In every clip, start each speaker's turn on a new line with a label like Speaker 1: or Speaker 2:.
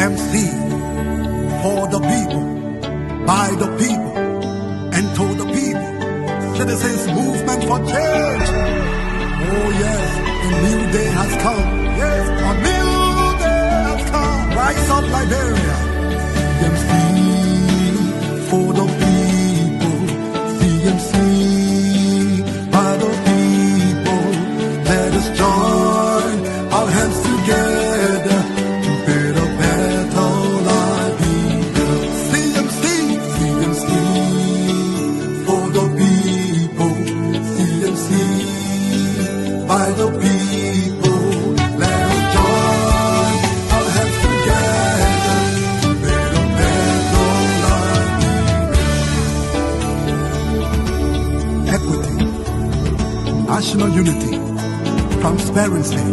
Speaker 1: CMC, for the people, by the people, and to the people. Citizens movement for change. Oh yes, a new day has come. Yes, a new day has come. Rise up Liberia. CMC, for the people. CMC, by the people. Let us join our hands together to build a better life. CMC, CMC, for the people. CMC, by the people. Let us join our hands together to build a better life. Equity, national unity, transparency,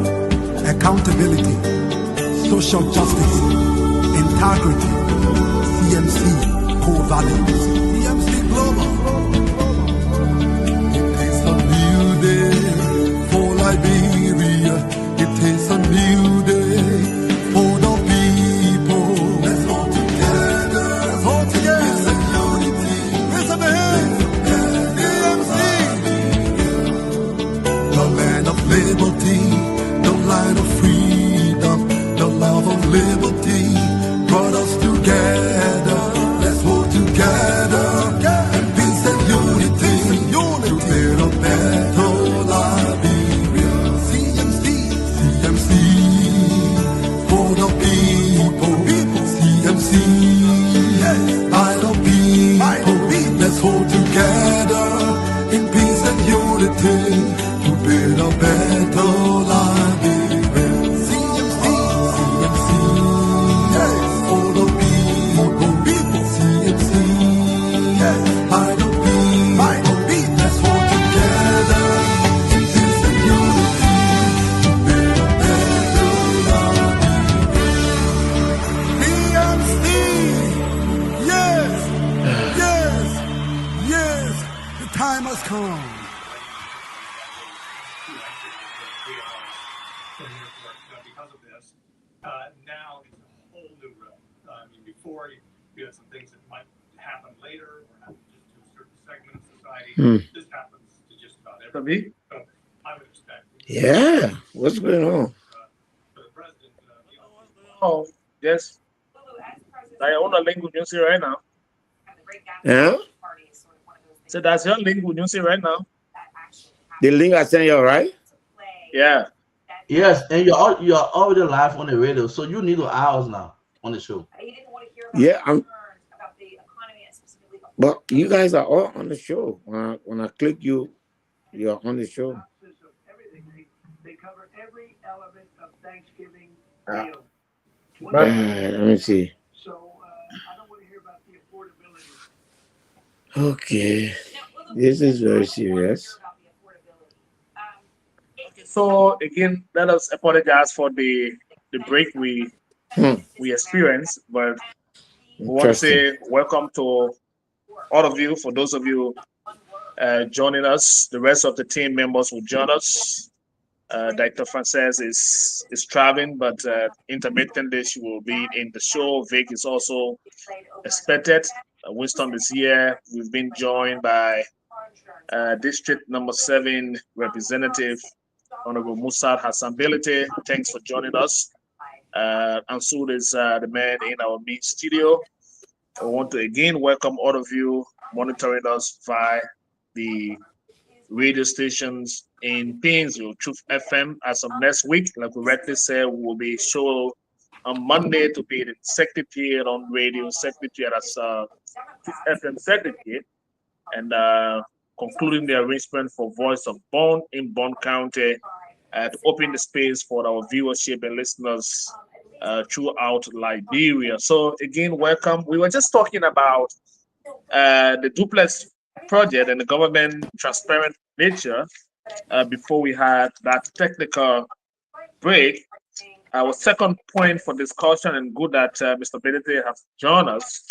Speaker 1: accountability, social justice, integrity, CMC core values. CMC Global. It is a new day for Liberia. It is a new day for the people. Let's hold together. Let's hold together. It's a unity. Raise up the hands. CMC. The land of liberty, the light of freedom, the love of liberty brought us together. Let's hold together in peace and unity to build a better Liberia. CMC, CMC, for the people. CMC, by the people. Let's hold together in peace and unity to build a better Liberia. CMC, CMC, for the people. CMC, by the people. Let's hold together in peace and unity to build a better Liberia. CMC, yes, yes, yes, the time has come.
Speaker 2: Because of this, now it's a whole new realm. I mean, before you had some things that might happen later or happen just to a certain segment of society. This happens to just about everybody. So I would expect.
Speaker 3: Yeah, what's going on?
Speaker 2: For the president,
Speaker 4: Oh, yes. I own a link with you see right now.
Speaker 3: Yeah?
Speaker 4: So that's your link with you see right now.
Speaker 3: The link I sent you, right?
Speaker 4: Yeah.
Speaker 5: Yes, and you're already live on the radio, so you need hours now on the show.
Speaker 3: Yeah, but you guys are all on the show. When I click you, you're on the show.
Speaker 6: They cover every element of Thanksgiving
Speaker 3: Ah.
Speaker 6: meal.
Speaker 3: Let me see.
Speaker 6: So I don't want to hear about the affordability.
Speaker 3: Okay, this is very serious.
Speaker 4: So again, let us apologize for the break we experienced, but we want to say welcome to all of you. For those of you joining us, the rest of the team members will join us. Dr. Frances is traveling, but intermittently she will be in the show. Vic is also expected. Winston is here. We've been joined by District Number 7 Representative Honorable Musad Hassanbility. Thanks for joining us. Ansud is the man in our main studio. I want to again welcome all of you monitoring us via the radio stations in Painesville, Truth FM. As of next week, like we rightly said, we will be show on Monday to be the secretary on radio, secretary as Truth FM secretary, and concluding the arrangement for Voice of Bond in Bond County to open the space for our viewership and listeners throughout Liberia. So again, welcome. We were just talking about the duplex project and the government transparent nature before we had that technical break. Our second point for discussion, and good that Mr. Benedict has joined us,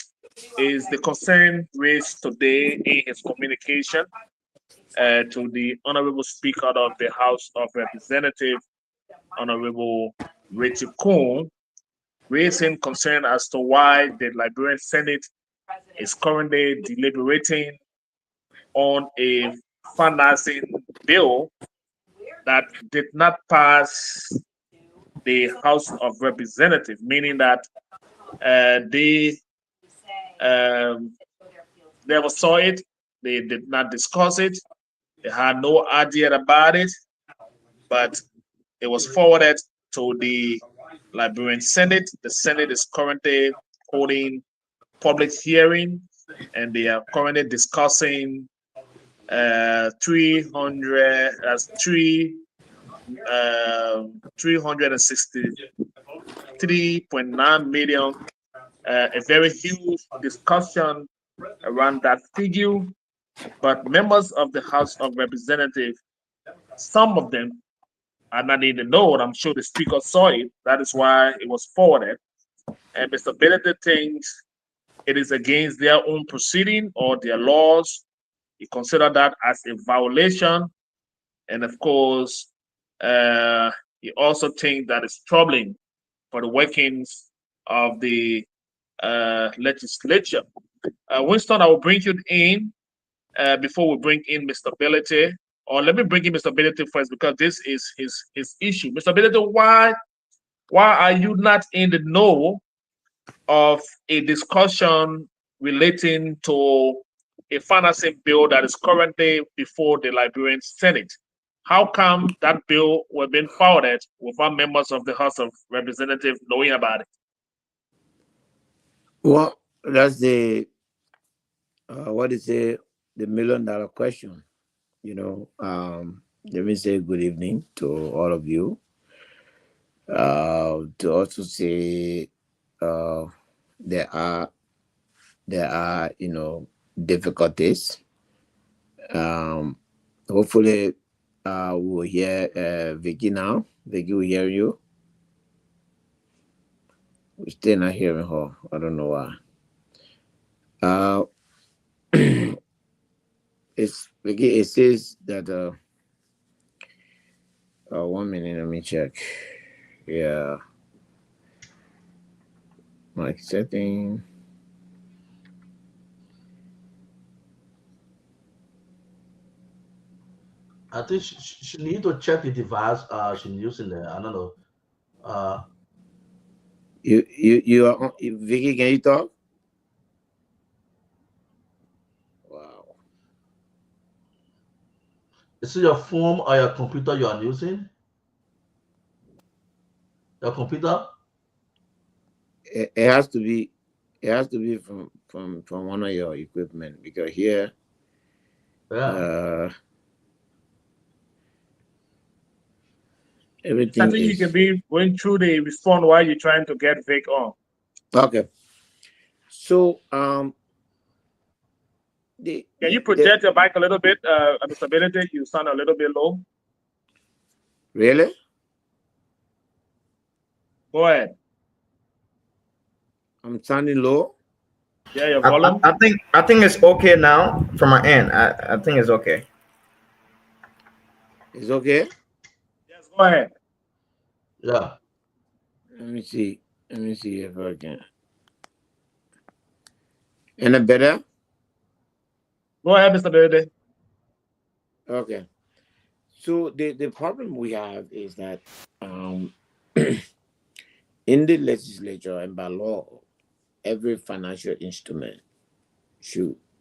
Speaker 4: is the concern raised today in his communication to the Honorable Speaker of the House of Representatives, Honorable Richie Coon, raising concern as to why the Liberian Senate is currently deliberating on a financing bill that did not pass the House of Representatives, meaning that they never saw it, they did not discuss it, they had no idea about it, but it was forwarded to the Liberian Senate. The Senate is currently holding public hearing, and they are currently discussing 363.9 million, a very huge discussion around that figure. But members of the House of Representatives, some of them are not in the know, and I'm sure the speaker saw it. That is why it was forwarded. And Mr. Bennett thinks it is against their own proceeding or their laws. He considered that as a violation. And of course, he also thinks that it's troubling for the workings of the legislature. Winston, I will bring you in before we bring in Mr. Ability. Or let me bring in Mr. Ability first, because this is his issue. Mr. Ability, why are you not in the know of a discussion relating to a financing bill that is currently before the Liberian Senate? How come that bill was being forwarded without members of the House of Representatives knowing about it?
Speaker 3: Well, that's the what is the $1,000,000 question? Let me say good evening to all of you. To also say there are difficulties. Hopefully we'll hear Vicky now. Vicky will hear you. We're still not hearing her. I don't know why. It says that 1 minute, let me check. Yeah. Mic setting.
Speaker 5: I think she need to check the device she's using there. I don't know.
Speaker 3: You are on, Vicky, can you talk? Wow.
Speaker 5: Is it your phone or your computer you are using? Your computer?
Speaker 3: It has to be from one of your equipment, because here everything
Speaker 4: I think you can be going through the response while you're trying to get Vic on.
Speaker 3: Okay. So
Speaker 4: can you project your mic a little bit, Mr. Ability? You sound a little bit low.
Speaker 3: Really?
Speaker 4: Go ahead.
Speaker 3: I'm sounding low.
Speaker 4: Yeah, your volume.
Speaker 7: I think it's okay now from my end. I think it's okay.
Speaker 3: It's okay?
Speaker 4: Yes, go ahead.
Speaker 5: Yeah.
Speaker 3: Let me see if I can. Any better?
Speaker 4: Go ahead, Mr. Ability.
Speaker 3: Okay. So the problem we have is that in the legislature and by law, every financial instrument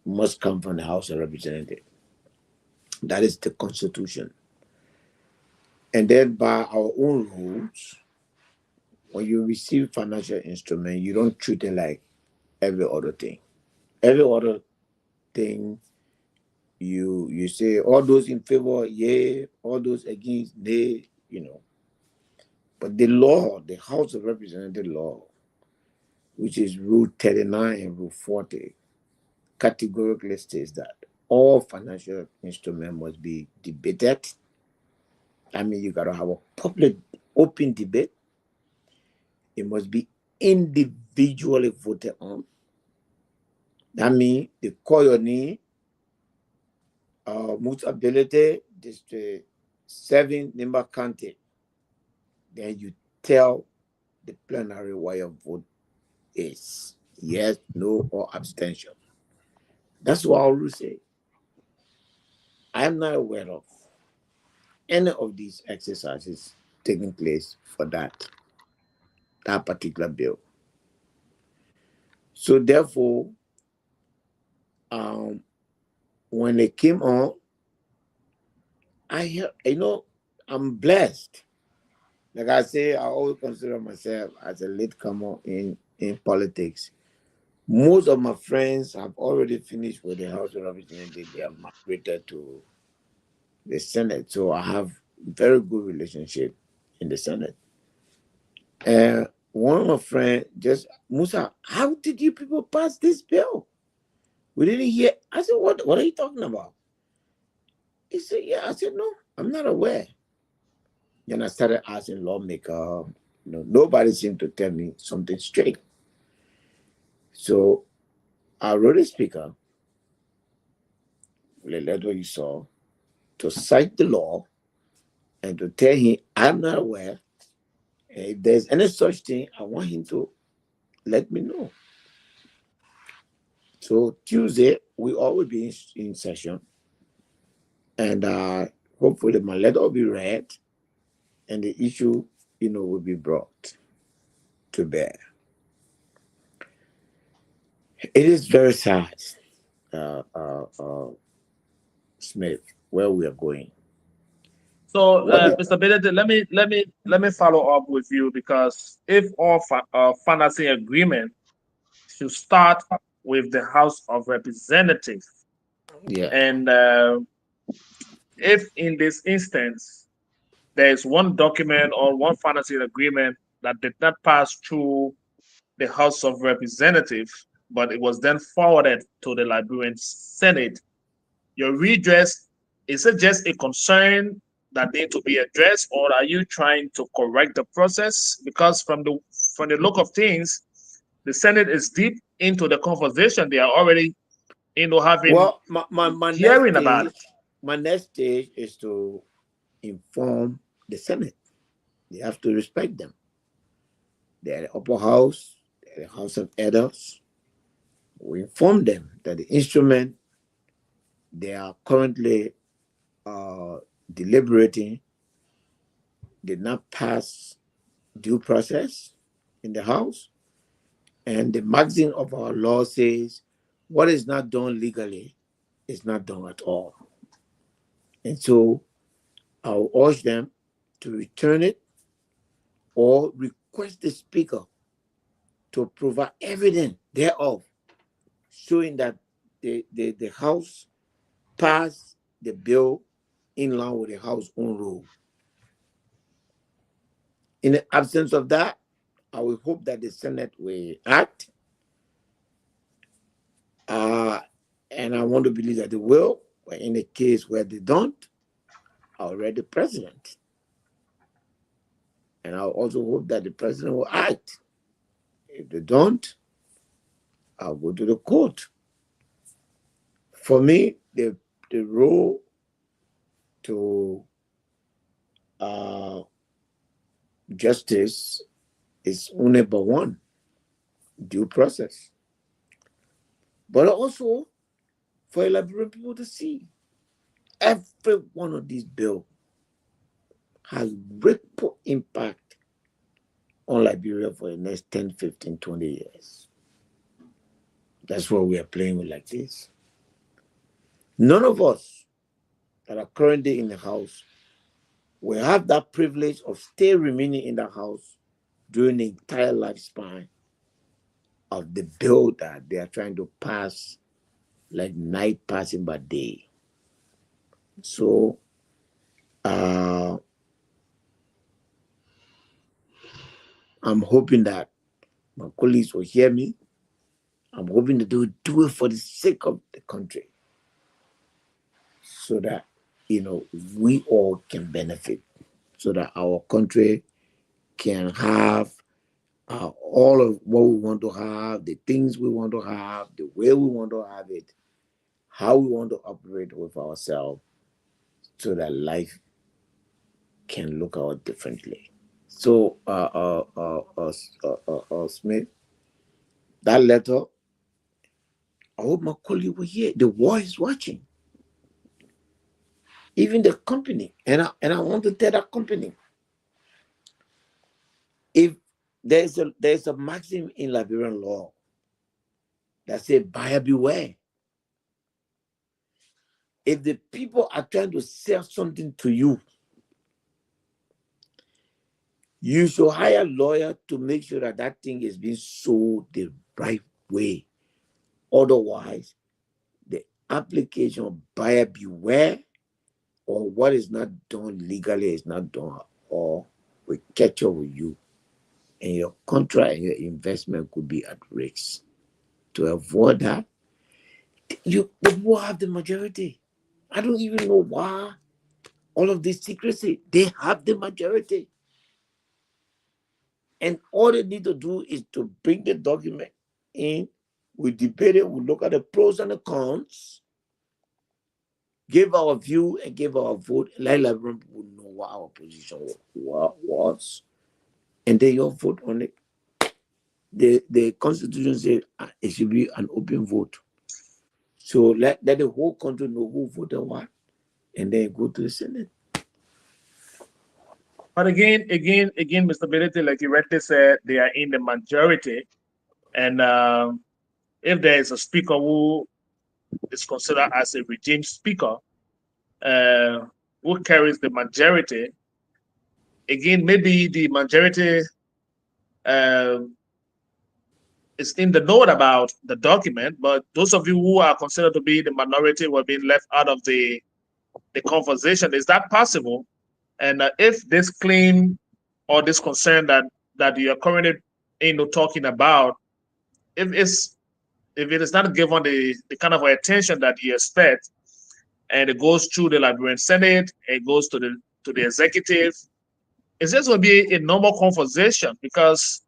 Speaker 3: must come from the House of Representatives. That is the Constitution. And then by our own rules, when you receive financial instrument, you don't treat it like every other thing. Every other thing, you say all those in favor, yay, all those against, nay, But the law, the House of Representatives law, which is Rule 39 and Rule 40, categorically states that all financial instruments must be debated. I mean, you got to have a public, open debate. It must be individually voted on. That means they call your name, Mutability, District 7, Nimba County. Then you tell the plenary way of vote is. Yes, no, or abstention. That's what I will say. I am not aware of any of these exercises taking place for that particular bill. So therefore, when they came on, I'm blessed. Like I say, I always consider myself as a latecomer in politics. Most of my friends have already finished with the House of Representatives. They have migrated to the Senate. So I have very good relationship in the Senate. One of my friends just, Musa, how did you people pass this bill? We didn't hear. I said, what are you talking about? He said, yeah. I said, no, I'm not aware. Then I started asking lawmaker. Nobody seemed to tell me something straight. So I wrote a speaker, the letter you saw, to cite the law and to tell him I'm not aware. And if there's any such thing, I want him to let me know. So Tuesday, we all will be in session. And hopefully my letter will be read and the issue, will be brought to bear. It is very sad, Smith, where we are going.
Speaker 4: So, Mr. Benedict, let me follow up with you, because if all financing agreement should start with the House of Representatives,
Speaker 3: Yeah.
Speaker 4: and if in this instance there is one document or one financing agreement that did not pass through the House of Representatives, but it was then forwarded to the Liberian Senate, your redress, is it just a concern that need to be addressed, or are you trying to correct the process? Because from the look of things, the Senate is deep into the conversation. They are already, having
Speaker 3: my
Speaker 4: hearing about it.
Speaker 3: My next stage is to inform the Senate. They have to respect them. They are the upper house, they are the House of Elders. We inform them that the instrument they are currently deliberating did not pass due process in the House. And the magazine of our law says what is not done legally is not done at all. And so I'll urge them to return it or request the Speaker to provide evidence thereof showing that the House passed the bill in line with the House own rule. In the absence of that, I will hope that the Senate will act. And I want to believe that they will, but in the case where they don't, I'll read the president. And I also hope that the president will act. If they don't, I'll go to the court. For me, the role to justice is only but one, due process. But also for Liberian people to see every one of these bills has ripple impact on Liberia for the next 10, 15, 20 years. That's what we are playing with like this. None of us that are currently in the House will have that privilege of still remaining in the House during the entire lifespan of the bill that they are trying to pass, like night passing by day. So I'm hoping that my colleagues will hear me. I'm hoping that they will do it for the sake of the country, so that we all can benefit, so that our country can have all of what we want to have, the things we want to have, the way we want to have it, how we want to operate with ourselves, so that life can look out differently. So Smith, that letter, I hope my colleague will hear. The war is watching. Even the company, and I want to tell that company, if there's a maxim in Liberian law that says buyer beware. If the people are trying to sell something to you, you should hire a lawyer to make sure that that thing is being sold the right way. Otherwise, the application of buyer beware or what is not done legally is not done, or will catch up with you, and your contract and your investment could be at risk. To avoid that, the people have the majority. I don't even know why all of this secrecy. They have the majority. And all they need to do is to bring the document in, we debate it, we look at the pros and the cons, give our view and give our vote, let everyone know what our position was, and then you vote on it. The Constitution says it should be an open vote. So let the whole country know who voted what, and then go to the Senate.
Speaker 4: But again, Mr. Benedict, like you rightly said, they are in the majority. And if there is a speaker who is considered as a regime speaker, who carries the majority, again, maybe the majority is in the know about the document, but those of you who are considered to be the minority were being left out of the conversation. Is that possible? And if this claim or this concern that you are currently talking about, if it is not given the kind of attention that you expect, and it goes through the Liberian Senate, it goes to the executive, it's just going to be a normal conversation because,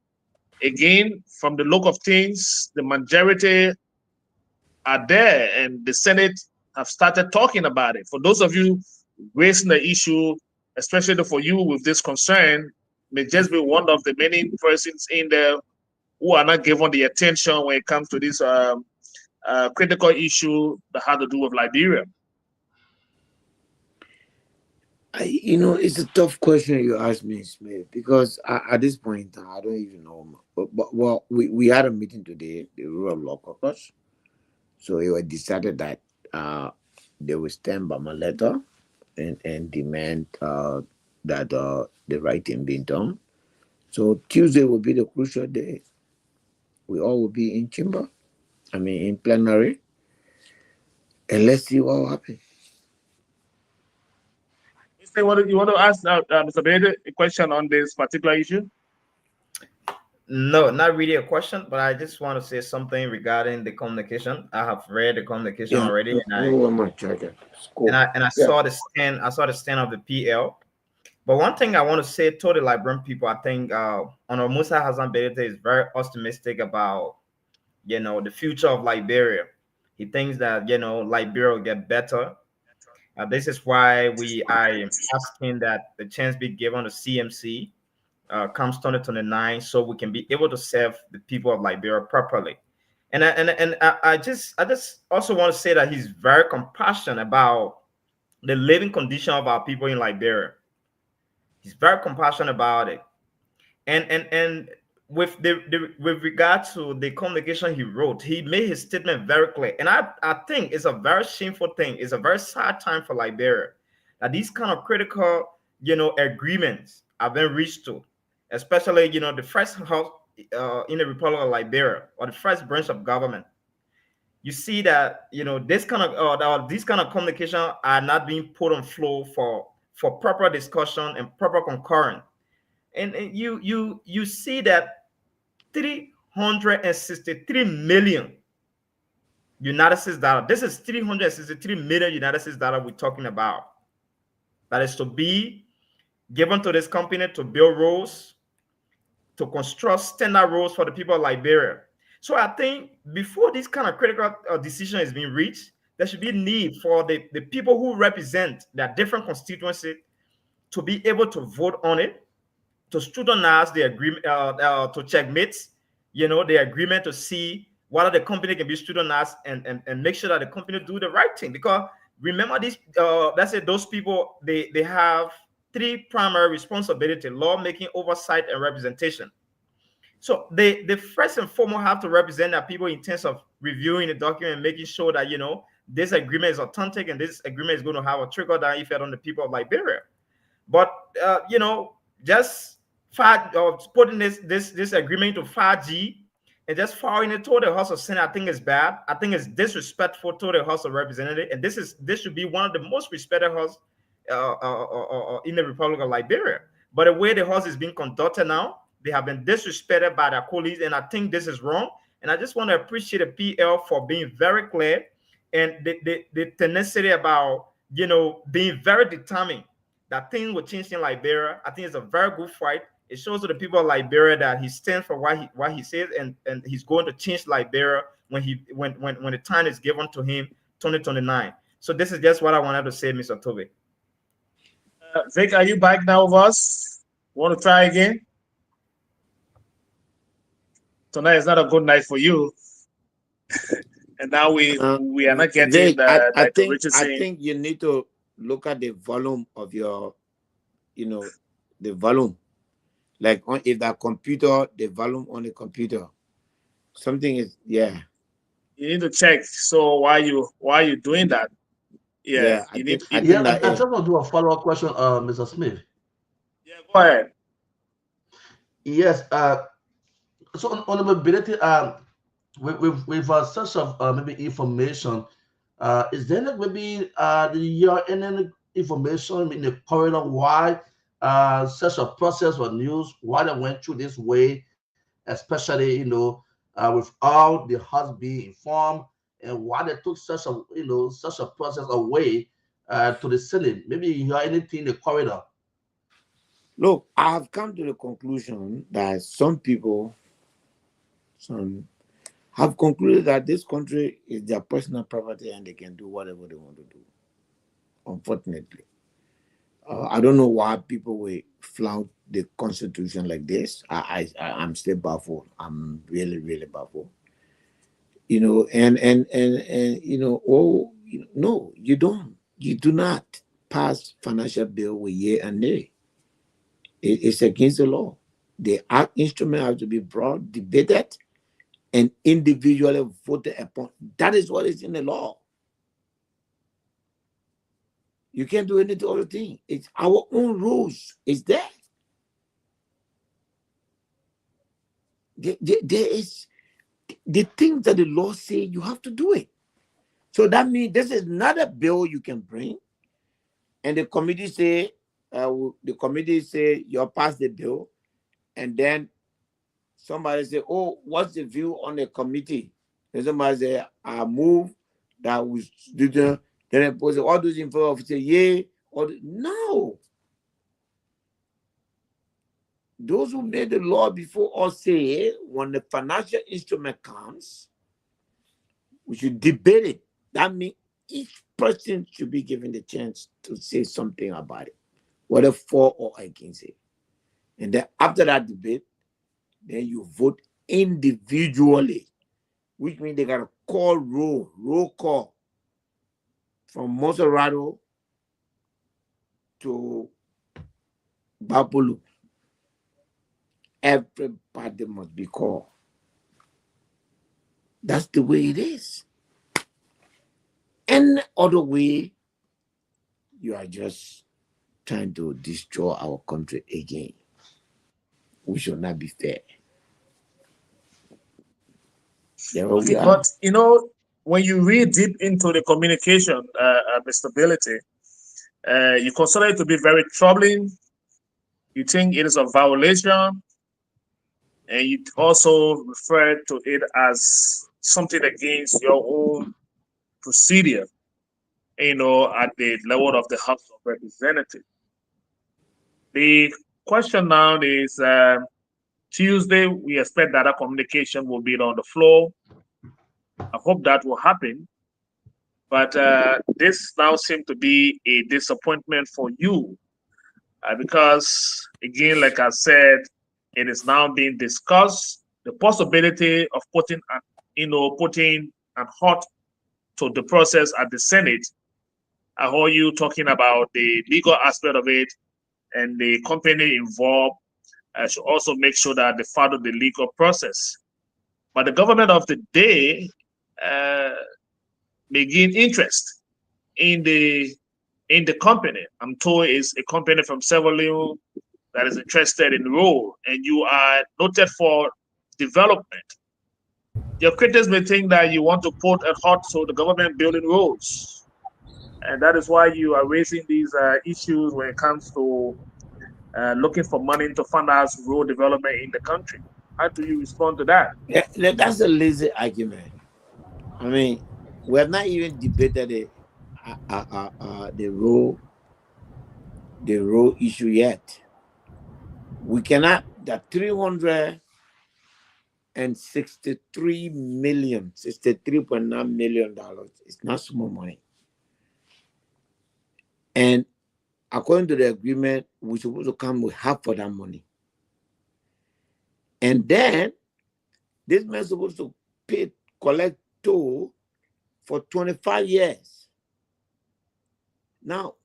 Speaker 4: again, from the look of things, the majority are there and the Senate have started talking about it. For those of you raising the issue, especially for you with this concern, may just be one of the many persons in there who are not given the attention when it comes to this critical issue that had to do with Liberia.
Speaker 3: It's a tough question you asked me, Smith, because at this point, I don't even know. But well, we had a meeting today, the Rural Law Caucus. So it was decided that they will stand by my letter and demand that the right thing being done. So Tuesday will be the crucial day. We all will be in chamber, in plenary, and let's see what will happen.
Speaker 4: You want to ask Mr. Bede a question on this particular issue?
Speaker 7: No, not really a question, but I just want to say something regarding the communication. I have read the communication already, and I saw the stand. I saw the stand of the PL. But one thing I want to say to the Liberian people, I think Honorable Musa Hassan Bedete is very optimistic about the future of Liberia. He thinks that Liberia will get better. This is why we are asking that the chance be given to CMC comes 2029, so we can be able to serve the people of Liberia properly. And I just also want to say that he's very compassionate about the living condition of our people in Liberia. He's very compassionate about it, and with with regard to the communication he wrote, he made his statement very clear. And I think it's a very shameful thing. It's a very sad time for Liberia that these kind of critical agreements have been reached to, especially the first house in the Republic of Liberia, or the first branch of government. You see that this kind of these kind of communication are not being put on floor for proper discussion and proper concurrence. And you see that 363 million United States dollar. This is 363 million United States dollar we're talking about. That is to be given to this company to build roads, to construct standard roads for the people of Liberia. So I think before this kind of critical decision is being reached, there should be a need for the people who represent their different constituencies to be able to vote on it to scrutinize the agreement, to checkmate, the agreement, to see whether the company can be scrutinized and make sure that the company do the right thing. Because remember, these let's say those people, they have three primary responsibilities: lawmaking, oversight, and representation. So they first and foremost have to represent that people in terms of reviewing the document and making sure that this agreement is authentic and this agreement is going to have a trickle down effect on the people of Liberia. But just putting this agreement to 5G and just following it to the House of Senate, I think is bad. I think it's disrespectful to the House of Representatives, and this should be one of the most respected House in the Republic of Liberia. But the way the House is being conducted now, they have been disrespected by their colleagues, and I think this is wrong. And I just want to appreciate the PL for being very clear and the tenacity about being very determined that things will change in Liberia. I think it's a very good fight. It shows to the people of Liberia that he stands for what he says, and he's going to change Liberia when the time is given to him, 2029. So this is just what I wanted to say, Mr. Toby.
Speaker 4: Vic, are you back now with us? Want to try again? Tonight is not a good night for you. And now we are not getting
Speaker 3: Vic,
Speaker 4: I
Speaker 3: think you need to look at the volume of your, the volume. Like if that computer, the volume on the computer, something is, yeah.
Speaker 4: You need to check. So why you doing that? Yeah,
Speaker 5: I just want to do a follow-up question, Mr. Smith.
Speaker 4: Yeah, go ahead.
Speaker 5: Yes, so on the mobility, with such of maybe information, is there maybe any information in the corridor why such a process was used, why they went through this way, especially with all the House being informed, and why they took such a process away to the Senate? Maybe you hear anything in the corridor.
Speaker 3: Look, I have come to the conclusion that some people have concluded that this country is their personal property and they can do whatever they want to do. Unfortunately, I don't know why people will flout the Constitution like this. I'm still baffled. I'm really, really baffled. No, you don't. You do not pass financial bill with yea and nay. It's against the law. The instrument has to be brought, debated, and individually voted upon. That is what is in the law. You can't do any other thing. It's our own rules. It's there. There is the things that the law say you have to do it. So that means this is not a bill you can bring, and the committee say you pass the bill, and then somebody say, "Oh, what's the view on the committee?" And somebody say, "I move that we do the." Then I pose all those in favor of say, "Yay," or no. Those who made the law before us say, when the financial instrument comes, we should debate it. That means each person should be given the chance to say something about it, whether for or against it. And then after that debate, then you vote individually, which means they got to call roll call from Moserado to Bapulu. Everybody must be called. That's the way it is. Any other way, you are just trying to destroy our country again. We should not be fair.
Speaker 4: Okay, but when you read deep into the communication, Mr. Ability, you consider it to be very troubling. You think it is a violation, and you also refer to it as something against your own procedure, at the level of the House of Representatives. The question now is, Tuesday, we expect that communication will be on the floor. I hope that will happen. But this now seems to be a disappointment for you. because, again, like I said, it is now being discussed the possibility of putting an halt to the process at the Senate. I heard you talking about the legal aspect of it, and the company involved should also make sure that they follow the legal process. But the government of the day may gain interest in the company. I'm told it's a company from Severino that is interested in the role, and you are noted for development. Your critics may think that you want to put a halt to the government building roads, and that is why you are raising these issues when it comes to looking for money to fund out road development in the country. How do you respond to that?
Speaker 3: Yeah, that's a lazy argument. I mean, we have not even debated the road issue yet. We cannot. The 363 million, $63.9 million. It's not small money. And according to the agreement, we're supposed to come with half of that money. And then this man is supposed to collect toll for 25 years. Now,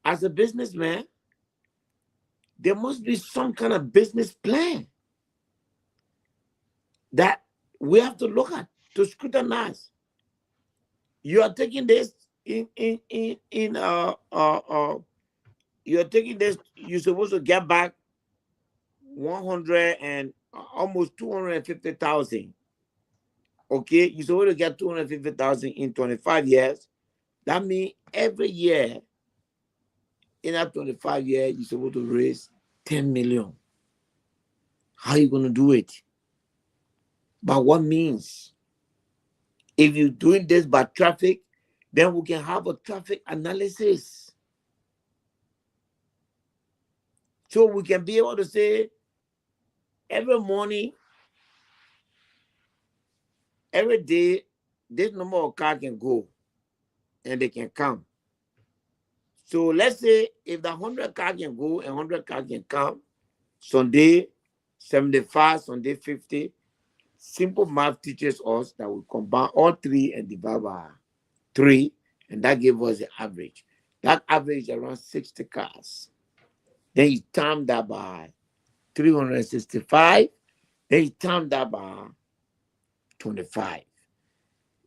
Speaker 3: as a businessman, there must be some kind of business plan that we have to look at, to scrutinize. You are taking this you're taking this, you're supposed to get back 100 and almost 250,000. Okay, you're supposed to get 250,000 in 25 years. That means every year in that 25 years, you're supposed to raise 10 million. How are you going to do it? By what means? If you're doing this by traffic, then we can have a traffic analysis. So we can be able to say every morning, every day, this number of cars can go and they can come. So let's say if the 100 cars can go and 100 cars can come, Sunday 75, Sunday 50, simple math teaches us that we combine all three and divide by 3, and that gives us the average. That average is around 60 cars. Then you times that by 365, then you times that by 25.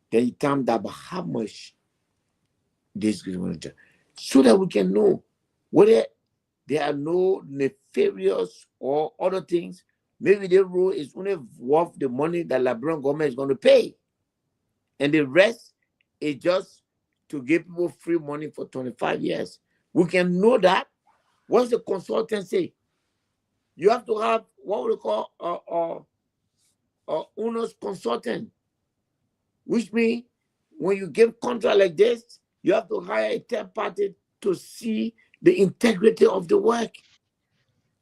Speaker 3: Then you times that by how much this is going to do, so that we can know whether there are no nefarious or other things. Maybe the road is only worth the money that Liberian government is going to pay, and the rest is just to give people free money for 25 years. We can know that. What's the consultant say? You have to have what we call owner's consultant, which means when you give contract like this, you have to hire a third party to see the integrity of the work.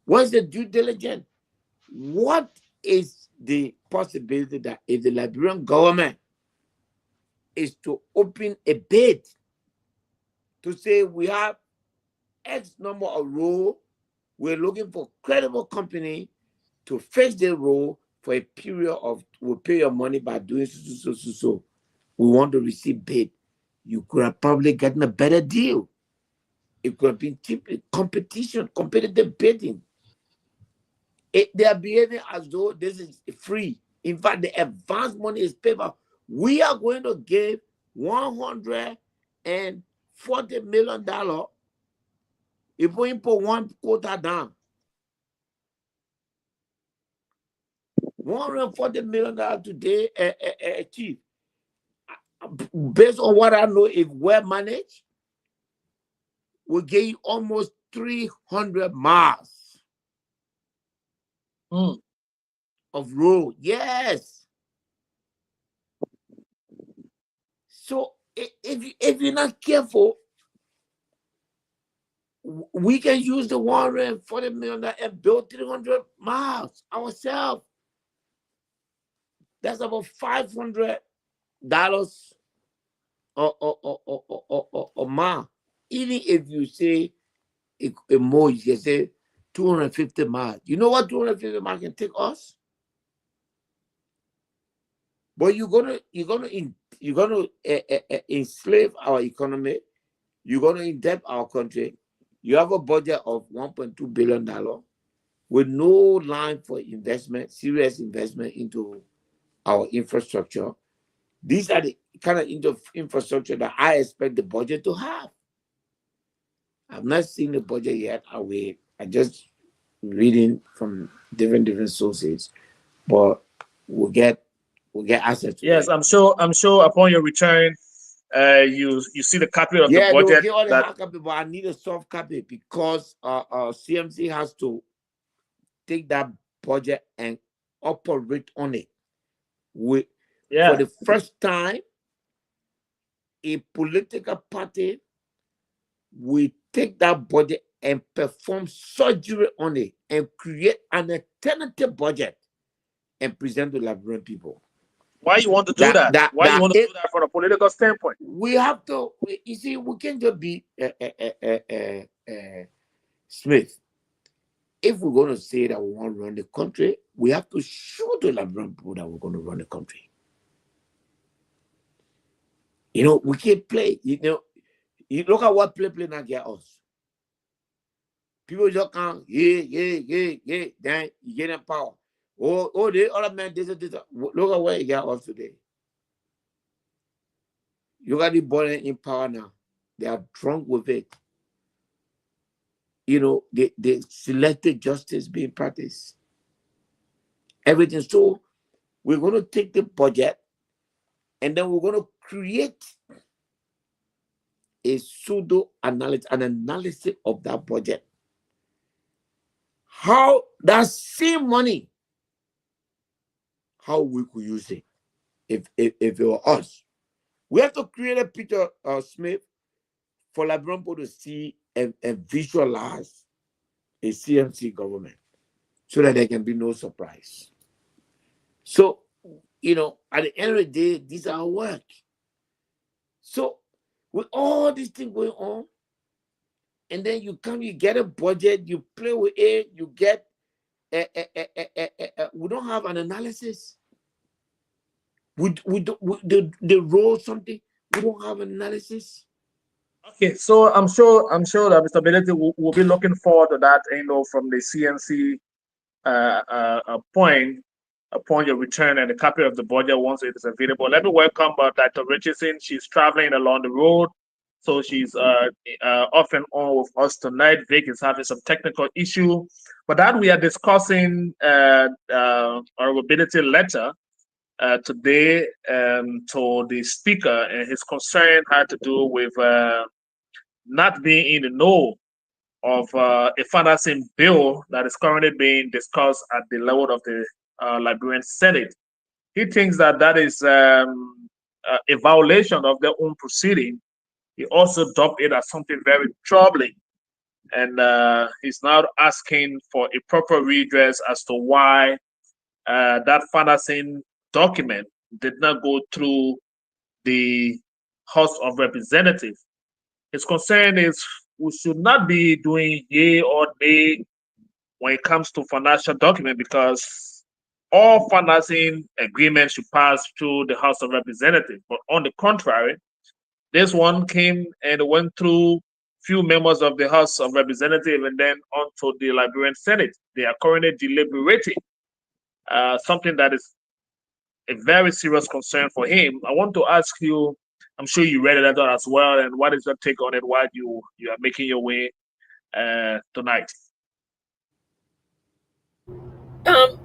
Speaker 3: What's the due diligence? What is the possibility that if the Liberian government is to open a bid to say we have X number of road, we're looking for credible company to fix the road for a period of, we'll pay your money by doing so. We want to receive bid. You could have probably gotten a better deal. It could have been cheap competition, competitive bidding. They are behaving as though this is free. In fact, the advance money is paid for. We are going to give $140 million if we put one quota down. $140 million today, chief. Based on what I know, if well managed, will give you almost 300 miles of road. Yes. So if you're not careful, we can use the $140 million and build 300 miles ourselves. That's about $500 a mile. Even if you say emoji, they say 250 miles. You know what 250 miles can take us? But you're gonna enslave our economy. You're gonna indebt our country. You have a budget of $1.2 billion with no line for investment, serious investment into our infrastructure. These are the kind of infrastructure that I expect the budget to have. I've not seen the budget yet. I just reading from different sources, but we'll get access to
Speaker 4: Yes,
Speaker 3: it.
Speaker 4: I'm sure upon your return, you see the copy of the
Speaker 3: Yeah, they will
Speaker 4: budget.
Speaker 3: give all the hard copy, but I need a soft copy because CMC has to take that budget and operate on it. For the first time, a political party will take that budget and perform surgery on it and create an alternative budget and present to Liberian people.
Speaker 4: Why you want to do that? Why you want to do that from a political standpoint?
Speaker 3: We have to. You see, we can't just be Smith. If we're going to say that we want to run the country, we have to show the Liberian people that we're going to run the country. You know, we can't play. You look at what play now get us. People just come, yeah. Then you get in power. Oh, the other man, this. Look at where you got us today. You got the boy in power now. They are drunk with it. You know, the selective justice being practiced. Everything. So we're going to take the budget and then we're going to create a pseudo-analysis, an analysis of that budget. How that same money, how we could use it if it were us. We have to create a picture, Smith, for Liberian people to see and visualize a CMC government so that there can be no surprise. So, you know, at the end of the day, these are our work. So, with all these things going on, and then you get a budget, you play with it, you get, we don't have an analysis. They roll something, we don't have an analysis.
Speaker 4: Okay, so I'm sure that Mr. Benedict will be looking forward to that, from the CNC point upon your return and a copy of the budget once it is available. Let me welcome Dr. Richardson. She's traveling along the road, so she's off and on with us tonight. Vic is having some technical issue, but that we are discussing our ability letter today to the speaker, and his concern had to do with not being in the know of a financing bill that is currently being discussed at the level of the Liberian Senate. He thinks that is a violation of their own proceeding. He also dubbed it as something very troubling. And he's now asking for a proper redress as to why that financing document did not go through the House of Representatives. His concern is we should not be doing yay or nay when it comes to financial document, because all financing agreements should pass through the House of Representatives. But on the contrary, this one came and went through few members of the House of Representatives and then on to the Liberian Senate. They are currently deliberating something that is a very serious concern for him. I want to ask you, I'm sure you read it as well, and what is your take on it while you are making your way tonight?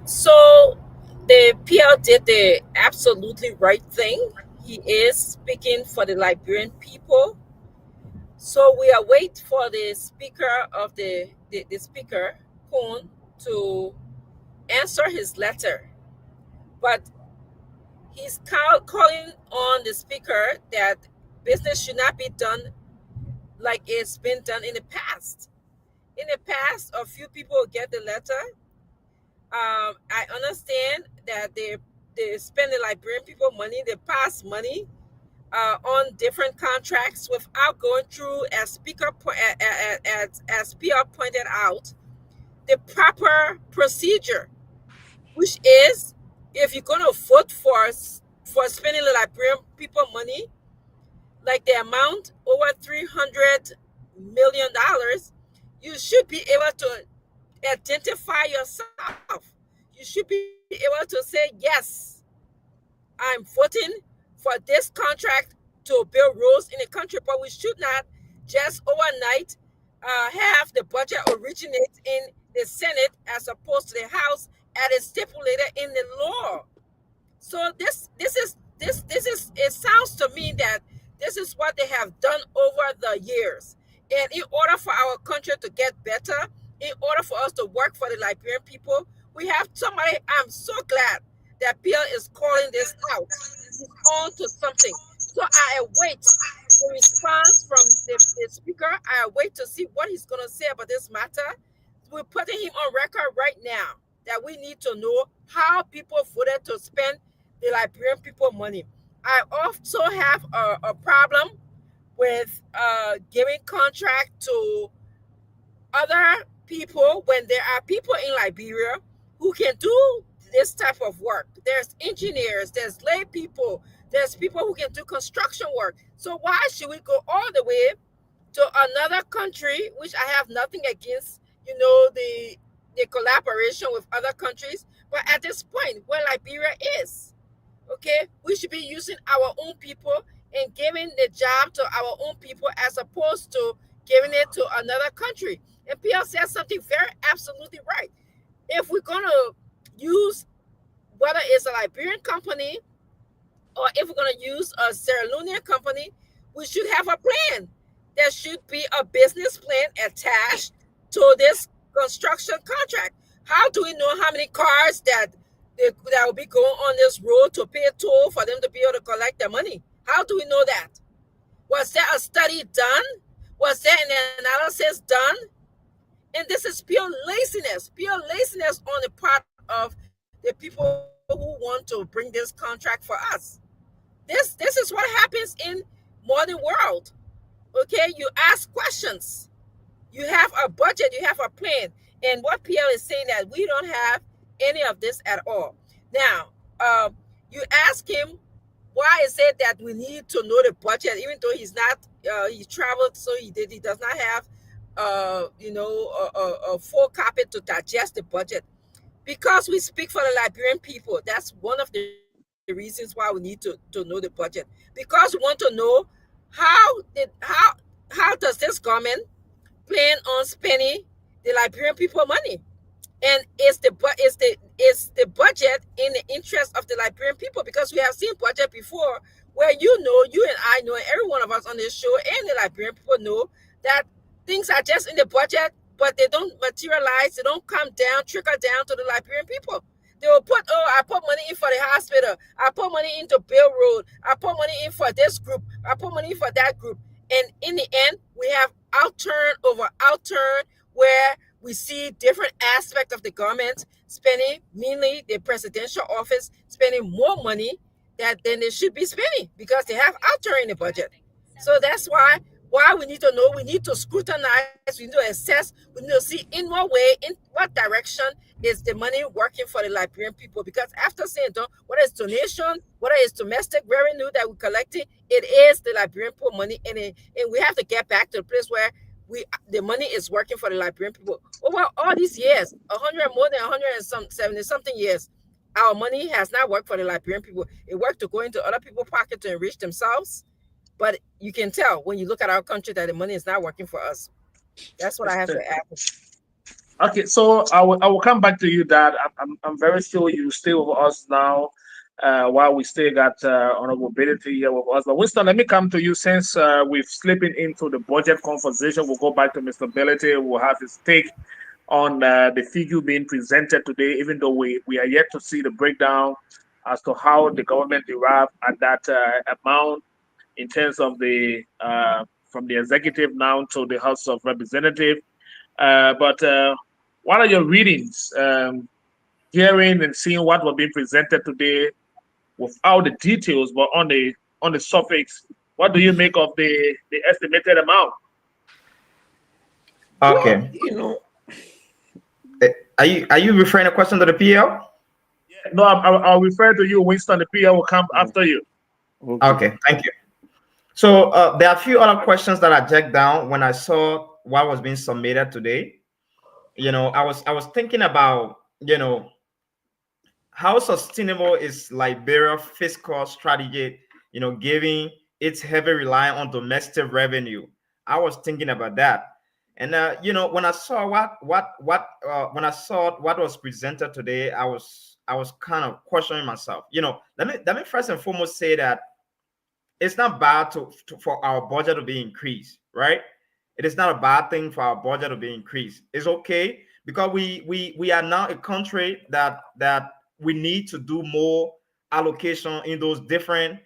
Speaker 8: So the PL did the absolutely right thing. He is speaking for the Liberian people. So we await for the speaker of the speaker, Kuhn, to answer his letter. But he's calling on the speaker that business should not be done like it's been done in the past. In the past, a few people get the letter. I understand that they spend the Liberian people money, they pass money, on different contracts without going through, as Pierre pointed out, the proper procedure, which is, if you're going to vote for spending the Liberian people money, like the amount over $300 million, you should be able to identify yourself. You should be able to say, yes, I'm voting for this contract to build roads in the country, but we should not just overnight have the budget originate in the Senate as opposed to the House as is stipulated in the law. So this is it sounds to me that this is what they have done over the years. And in order for our country to get better, in order for us to work for the Liberian people, we have somebody. I'm so glad that Bill is calling this out. He's on to something. So I await the response from the speaker. I await to see what he's going to say about this matter. We're putting him on record right now that we need to know how people voted to spend the Liberian people money. I also have a problem with giving contract to other people when there are people in Liberia who can do this type of work. There's engineers, there's lay people, there's people who can do construction work. So why should we go all the way to another country, which I have nothing against, the collaboration with other countries, but at this point where Liberia is, okay, we should be using our own people and giving the job to our own people as opposed to giving it to another country. And Pierre said something very absolutely right. If we're going to use, whether it's a Liberian company or if we're going to use a Sierra Leonean company, we should have a plan. There should be a business plan attached to this construction contract. How do we know how many cars that will be going on this road to pay a toll for them to be able to collect their money? How do we know that? Was there a study done? Was there an analysis done? And this is pure laziness on the part of the people who want to bring this contract for us. This is what happens in modern world. Okay, you ask questions. You have a budget, you have a plan. And what PL is saying that we don't have any of this at all. Now, you ask him, why is it that we need to know the budget, even though he's not, he traveled, so he does not have, a full copy to digest the budget. Because we speak for the Liberian people. That's one of the reasons why we need to know the budget. Because we want to know how does this government plan on spending the Liberian people money? And is the budget in the interest of the Liberian people? Because we have seen budget before where you and I know, and every one of us on this show and the Liberian people know that things are just in the budget, but they don't materialize, they don't come down, trickle down to the Liberian people. They will put, I put money in for the hospital, I put money into Bill Road, I put money in for this group, I put money in for that group. And in the end, we have outturn over outturn where we see different aspects of the government spending, mainly the presidential office, spending more money than they should be spending because they have outturn in the budget. So that's why we need to know, we need to scrutinize, we need to assess, we need to see in what way, in what direction is the money working for the Liberian people. Because after saying, whether it's donation, whether it's domestic revenue that we're collecting, it is the Liberian people money, and we have to get back to the place where the money is working for the Liberian people. Over all these years, more than 170 something years, our money has not worked for the Liberian people. It worked to go into other people's pockets to enrich themselves. But you can tell when you look at our country that the money is not working for us. That's what I have to add.
Speaker 4: Okay, so I will come back to you, Dad. I'm very sure you stay with us now while we still got Honorable Ability here with us. But Winston, let me come to you since we've slipping into the budget conversation. We'll go back to Mr. Ability. We'll have his take on the figure being presented today, even though we are yet to see the breakdown as to how the government derived at that amount in terms of the from the executive now to the House of Representatives. But what are your readings, hearing and seeing what was being presented today, without the details, but on on the surface, what do you make of the estimated amount?
Speaker 7: Okay.
Speaker 3: Well,
Speaker 7: Are you referring a question to the PL?
Speaker 4: Yeah, no, I'll refer to you, Winston. The PL will come after you.
Speaker 7: Okay, thank you. So there are a few other questions that I checked down when I saw what was being submitted today. I was thinking about, how sustainable is Liberia fiscal strategy, giving its heavy reliance on domestic revenue. I was thinking about that. And when I saw when I saw what was presented today, I was kind of questioning myself. Let me first and foremost say that it's not bad for our budget to be increased, right? It is not a bad thing for our budget to be increased. It's okay because we are now a country that we need to do more allocation in those different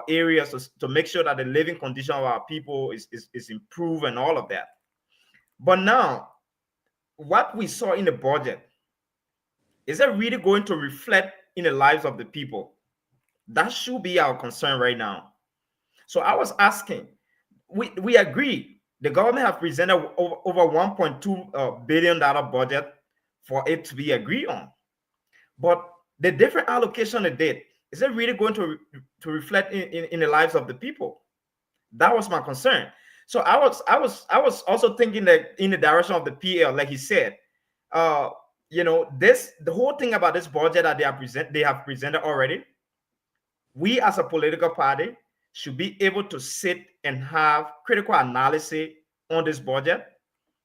Speaker 7: areas to make sure that the living condition of our people is improved and all of that. But now, what we saw in the budget, is it really going to reflect in the lives of the people? That should be our concern right now. So I was asking, we agree the government have presented over $1.2 billion budget for it to be agreed on, but the different allocation it did, is it really going to reflect in the lives of the people? That was my concern. So I was also thinking that in the direction of the PL, like he said, the whole thing about this budget that they have presented already, we as a political party should be able to sit and have critical analysis on this budget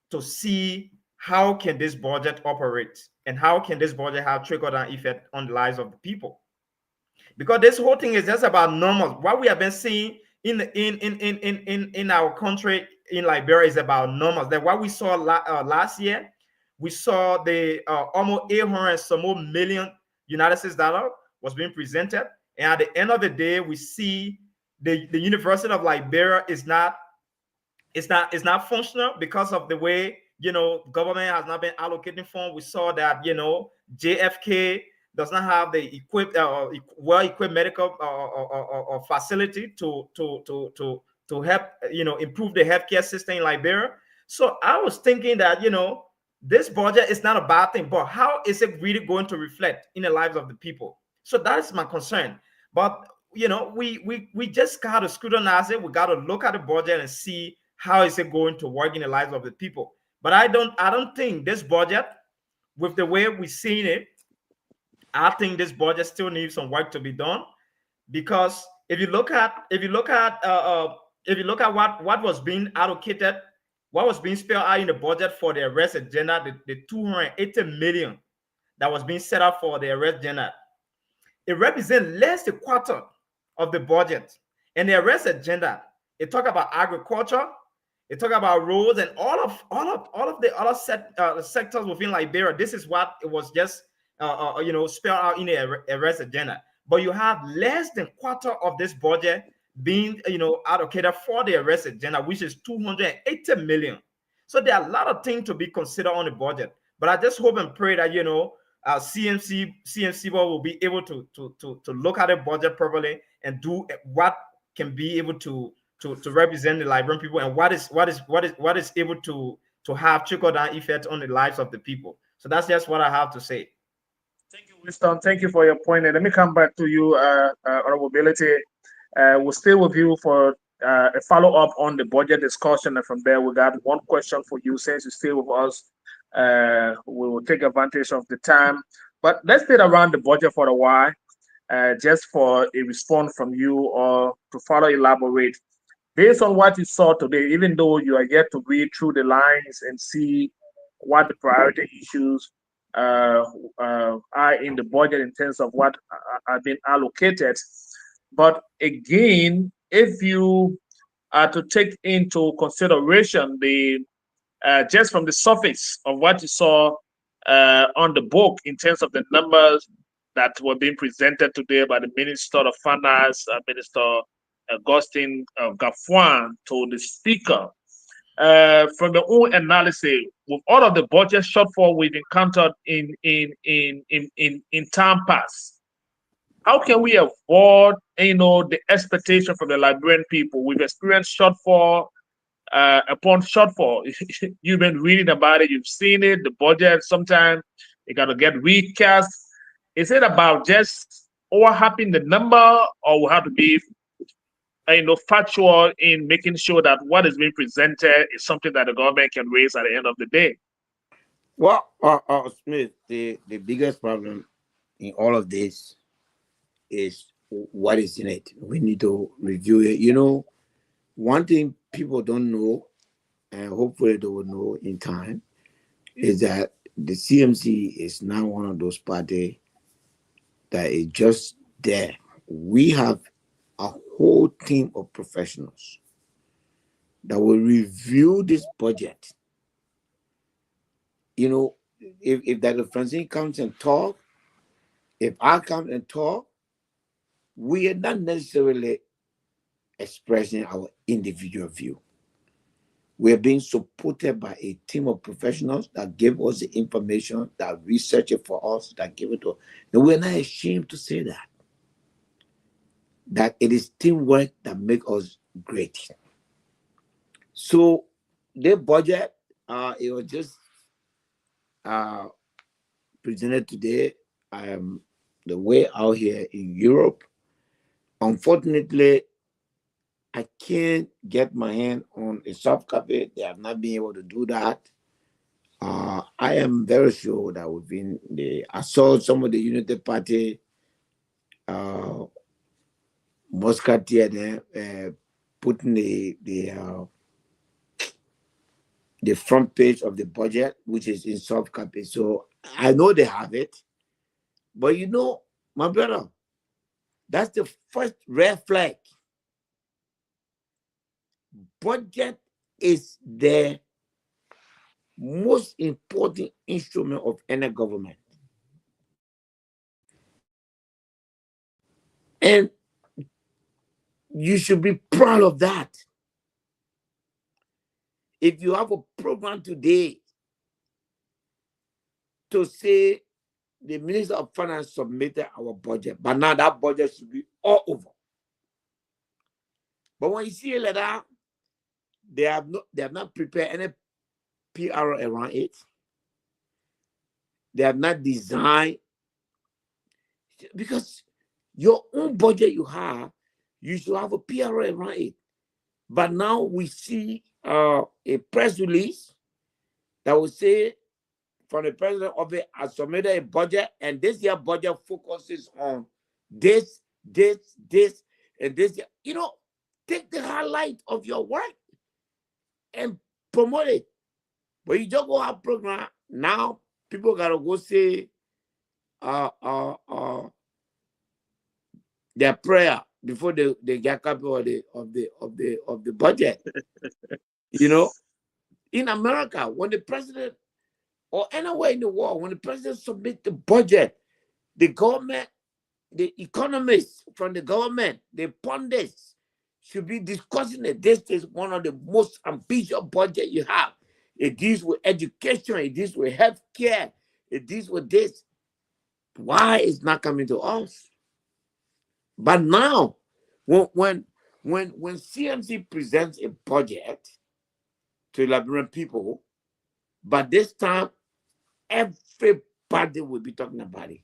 Speaker 7: to see how can this budget operate and how can this budget have trickle-down effect on the lives of the people. Because this whole thing is just about numbers. What we have been seeing in our country in Liberia is about numbers. That what we saw last year, we saw the almost 800 some more million United States dollar was being presented, and at the end of the day, we see the University of Liberia is not functional because of the way government has not been allocating funds. We saw that JFK does not have the well-equipped medical facility to help improve the healthcare system in Liberia. So I was thinking that this budget is not a bad thing, but how is it really going to reflect in the lives of the people? So that is my concern. But we just got to scrutinize it. We got to look at the budget and see how is it going to work in the lives of the people. But I don't think this budget, with the way we're seeing it, I think this budget still needs some work to be done, because if you look at what was being allocated, what was being spelled out in the budget for the arrest agenda, the 280 million that was being set up for the arrest agenda, it represents less than a quarter of the budget. And the arrest agenda, it talk about agriculture, it talk about roads, and all of the other sectors within Liberia. This is what it was just spelled out in the arrest agenda. But you have less than a quarter of this budget being allocated for the arrest agenda, which is 280 million. So there are a lot of things to be considered on the budget. But I just hope and pray that CMC will be able to look at the budget properly and do what can be able to represent the Liberian people, and what is able to have trickle-down effect on the lives of the people. So that's just what I have to say.
Speaker 4: Thank you, Winston. Thank you for your point. And let me come back to you, Honorability. We'll stay with you for a follow-up on the budget discussion. And from there, we got one question for you. Since you stay with us, we will take advantage of the time. But let's stay around the budget for a while, just for a response from you or to further elaborate. Based on what you saw today, even though you are yet to read through the lines and see what the priority issues are in the budget in terms of what are being allocated. But again, if you are to take into consideration the just from the surface of what you saw on the book in terms of the numbers that were being presented today by the Minister of Finance, Minister Augustine Gafuan, to the Speaker, from your own analysis, with all of the budget shortfall we've encountered in time past, how can we avoid, the expectation from the Liberian people? We've experienced shortfall upon shortfall. You've been reading about it, you've seen it, the budget, sometimes you got to get recast. Is it about just overhapping the number, or we have to be factual in making sure that what is being presented is something that the government can raise at the end of the day?
Speaker 3: Well, Smith, the biggest problem in all of this is what is in it. We need to review it. One thing people don't know, and hopefully they will know in time, is that the CMC is now one of those parties that is just there. We have a whole team of professionals that will review this budget. If Dr. Francine comes and talk, if I come and talk, we are not necessarily expressing our individual view. We are being supported by a team of professionals that give us the information, that research it for us, that give it to us. And we're not ashamed to say that it is teamwork that makes us great. So the budget, it was just presented today. I am the way out here in Europe. Unfortunately, I can't get my hand on a soft copy. They have not been able to do that. I am very sure that within I saw some of the Unity Party Musketeer there putting the front page of the budget, which is in soft copy. So I know they have it. But my brother, that's the first red flag. Budget is the most important instrument of any government. And you should be proud of that. If you have a program today to say the Minister of Finance submitted our budget, but now that budget should be all over. But when you see it like that, they have not prepared any PR around it. They have not designed, because your own budget you should have a PR around it. But now we see a press release that will say from the president of it, I submitted a budget, and this year budget focuses on this, and this. Take the highlight of your work and promote it. But you just go have program now. People gotta go say their prayer before they get copy of the budget. In America, when the president, or anywhere in the world, when the president submits the budget, the government, the economists from the government, the pundits should be discussing it. This is one of the most ambitious budget you have. It deals with education, it deals with healthcare, it deals with this. Why is not coming to us? But now, when CMC presents a budget to Liberian people, but this time everybody will be talking about it,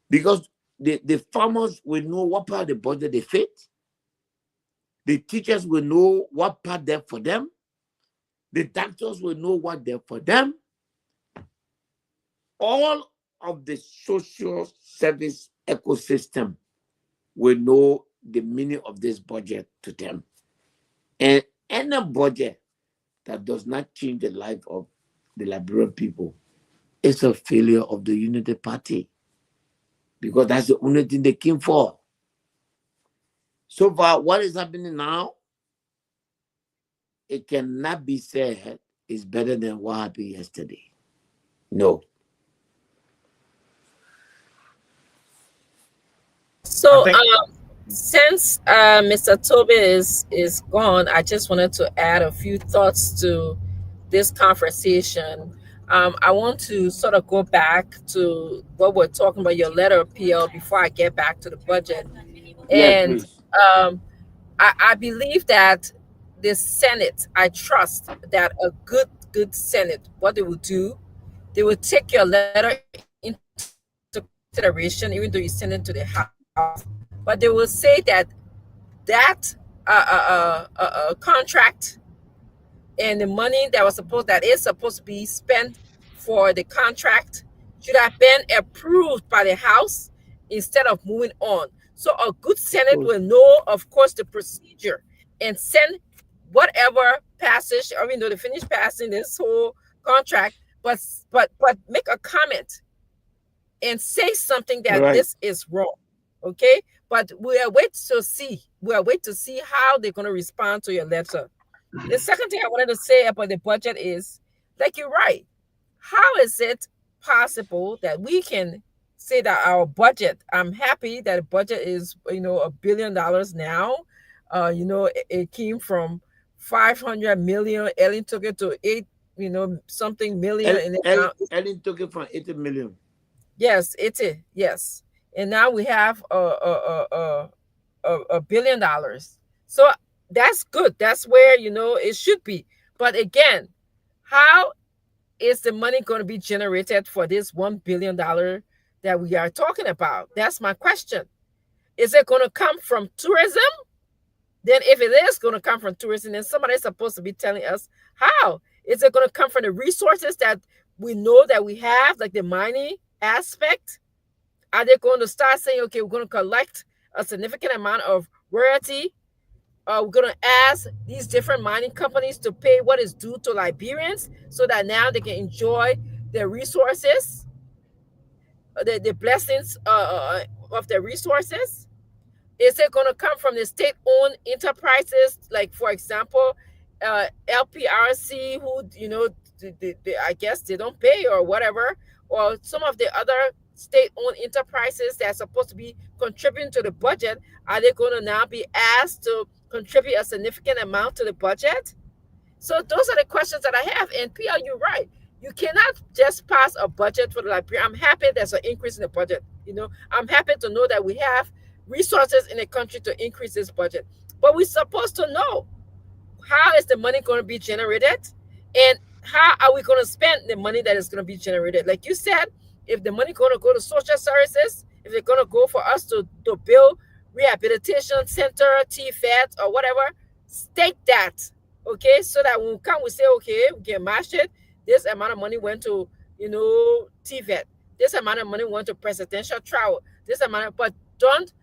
Speaker 3: because the farmers will know what part of the budget they fit. The teachers will know what part there for them. The doctors will know what they're for them. All of the social service ecosystem will know the meaning of this budget to them. And any budget that does not change the life of the Liberian people is a failure of the Unity Party, because that's the only thing they came for. So far, what is happening now, it cannot be said is better than what happened yesterday. No.
Speaker 8: So since Mr. Toby is gone, I just wanted to add a few thoughts to this conversation. I want to sort of go back to what we're talking about, your letter, PL, before I get back to the budget.
Speaker 3: Yes,
Speaker 8: And
Speaker 3: please.
Speaker 8: um, I believe that the Senate, I trust that a good Senate, what they will do, they will take your letter into consideration, even though you send it to the House. But they will say that contract and the money that is supposed to be spent for the contract should have been approved by the House instead of moving on. So a good Senate
Speaker 3: Oh,
Speaker 8: will know, of course, the procedure and send whatever passage, or even though they finish passing this whole contract, but make a comment and say something that
Speaker 3: right.
Speaker 8: this is wrong. Okay, but we are wait to see. We are wait to see how they're going to respond to your letter. The second thing I wanted to say about the budget is, like, you're right. How is it possible that we can say that our budget? I'm happy that the budget is, $1 billion now. It came from 500 million. Ellen took it to eight, something million, and then now,
Speaker 3: Ellen took it from 80 million.
Speaker 8: yes, it is, yes, and now we have $1 billion. So that's good. That's where it should be. But again, how is the money going to be generated for this $1 billion that we are talking about? That's my question. Is it going to come from tourism? Then, if it is going to come from tourism, then somebody's supposed to be telling us how. Is it going to come from the resources that we know that we have, like the mining aspect? Are they going to start saying, okay, we're going to collect a significant amount of royalty? We're going to ask these different mining companies to pay what is due to Liberians so that now they can enjoy their resources, the blessings of their resources? Is it going to come from the state-owned enterprises, like, for example, LPRC, who, I guess they don't pay or whatever, or some of the other state-owned enterprises that are supposed to be contributing to the budget? Are they going to now be asked to contribute a significant amount to the budget? So those are the questions that I have. And PR, you're right. You cannot just pass a budget for the Liberia. I'm happy there's an increase in the budget. I'm happy to know that we have resources in the country to increase this budget. But we're supposed to know, how is the money going to be generated, and how are we going to spend the money that is going to be generated? Like you said, if the money going to go to social services, if they're going to go for us to build rehabilitation center, TFET, or whatever, state that, okay, so that when we come, we say, okay, we can match it. This amount of money went to, TVET. This amount of money went to presidential travel. This amount but don't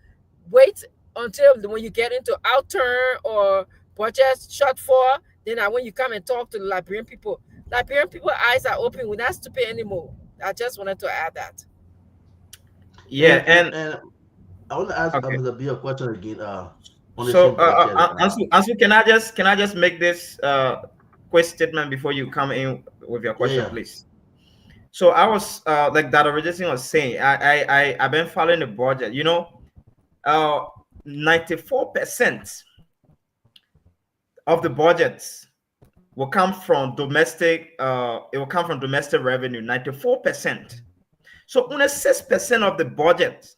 Speaker 8: wait until when you get into outturn or budget shortfall. Then when you come and talk to the Liberian people eyes are open. We're not stupid anymore. I just wanted to add that.
Speaker 7: Yeah, and
Speaker 5: and I want to ask
Speaker 7: okay.
Speaker 5: the bigger question again. On the
Speaker 7: So,
Speaker 5: same budget.
Speaker 7: Ansu, can I just make this quick statement before you come in with your question,
Speaker 5: Yeah.
Speaker 7: please? So I was like that originally was saying, I've been following the budget. 94% of the budgets will come from domestic. It will come from domestic revenue. 94%. So only 6% of the budget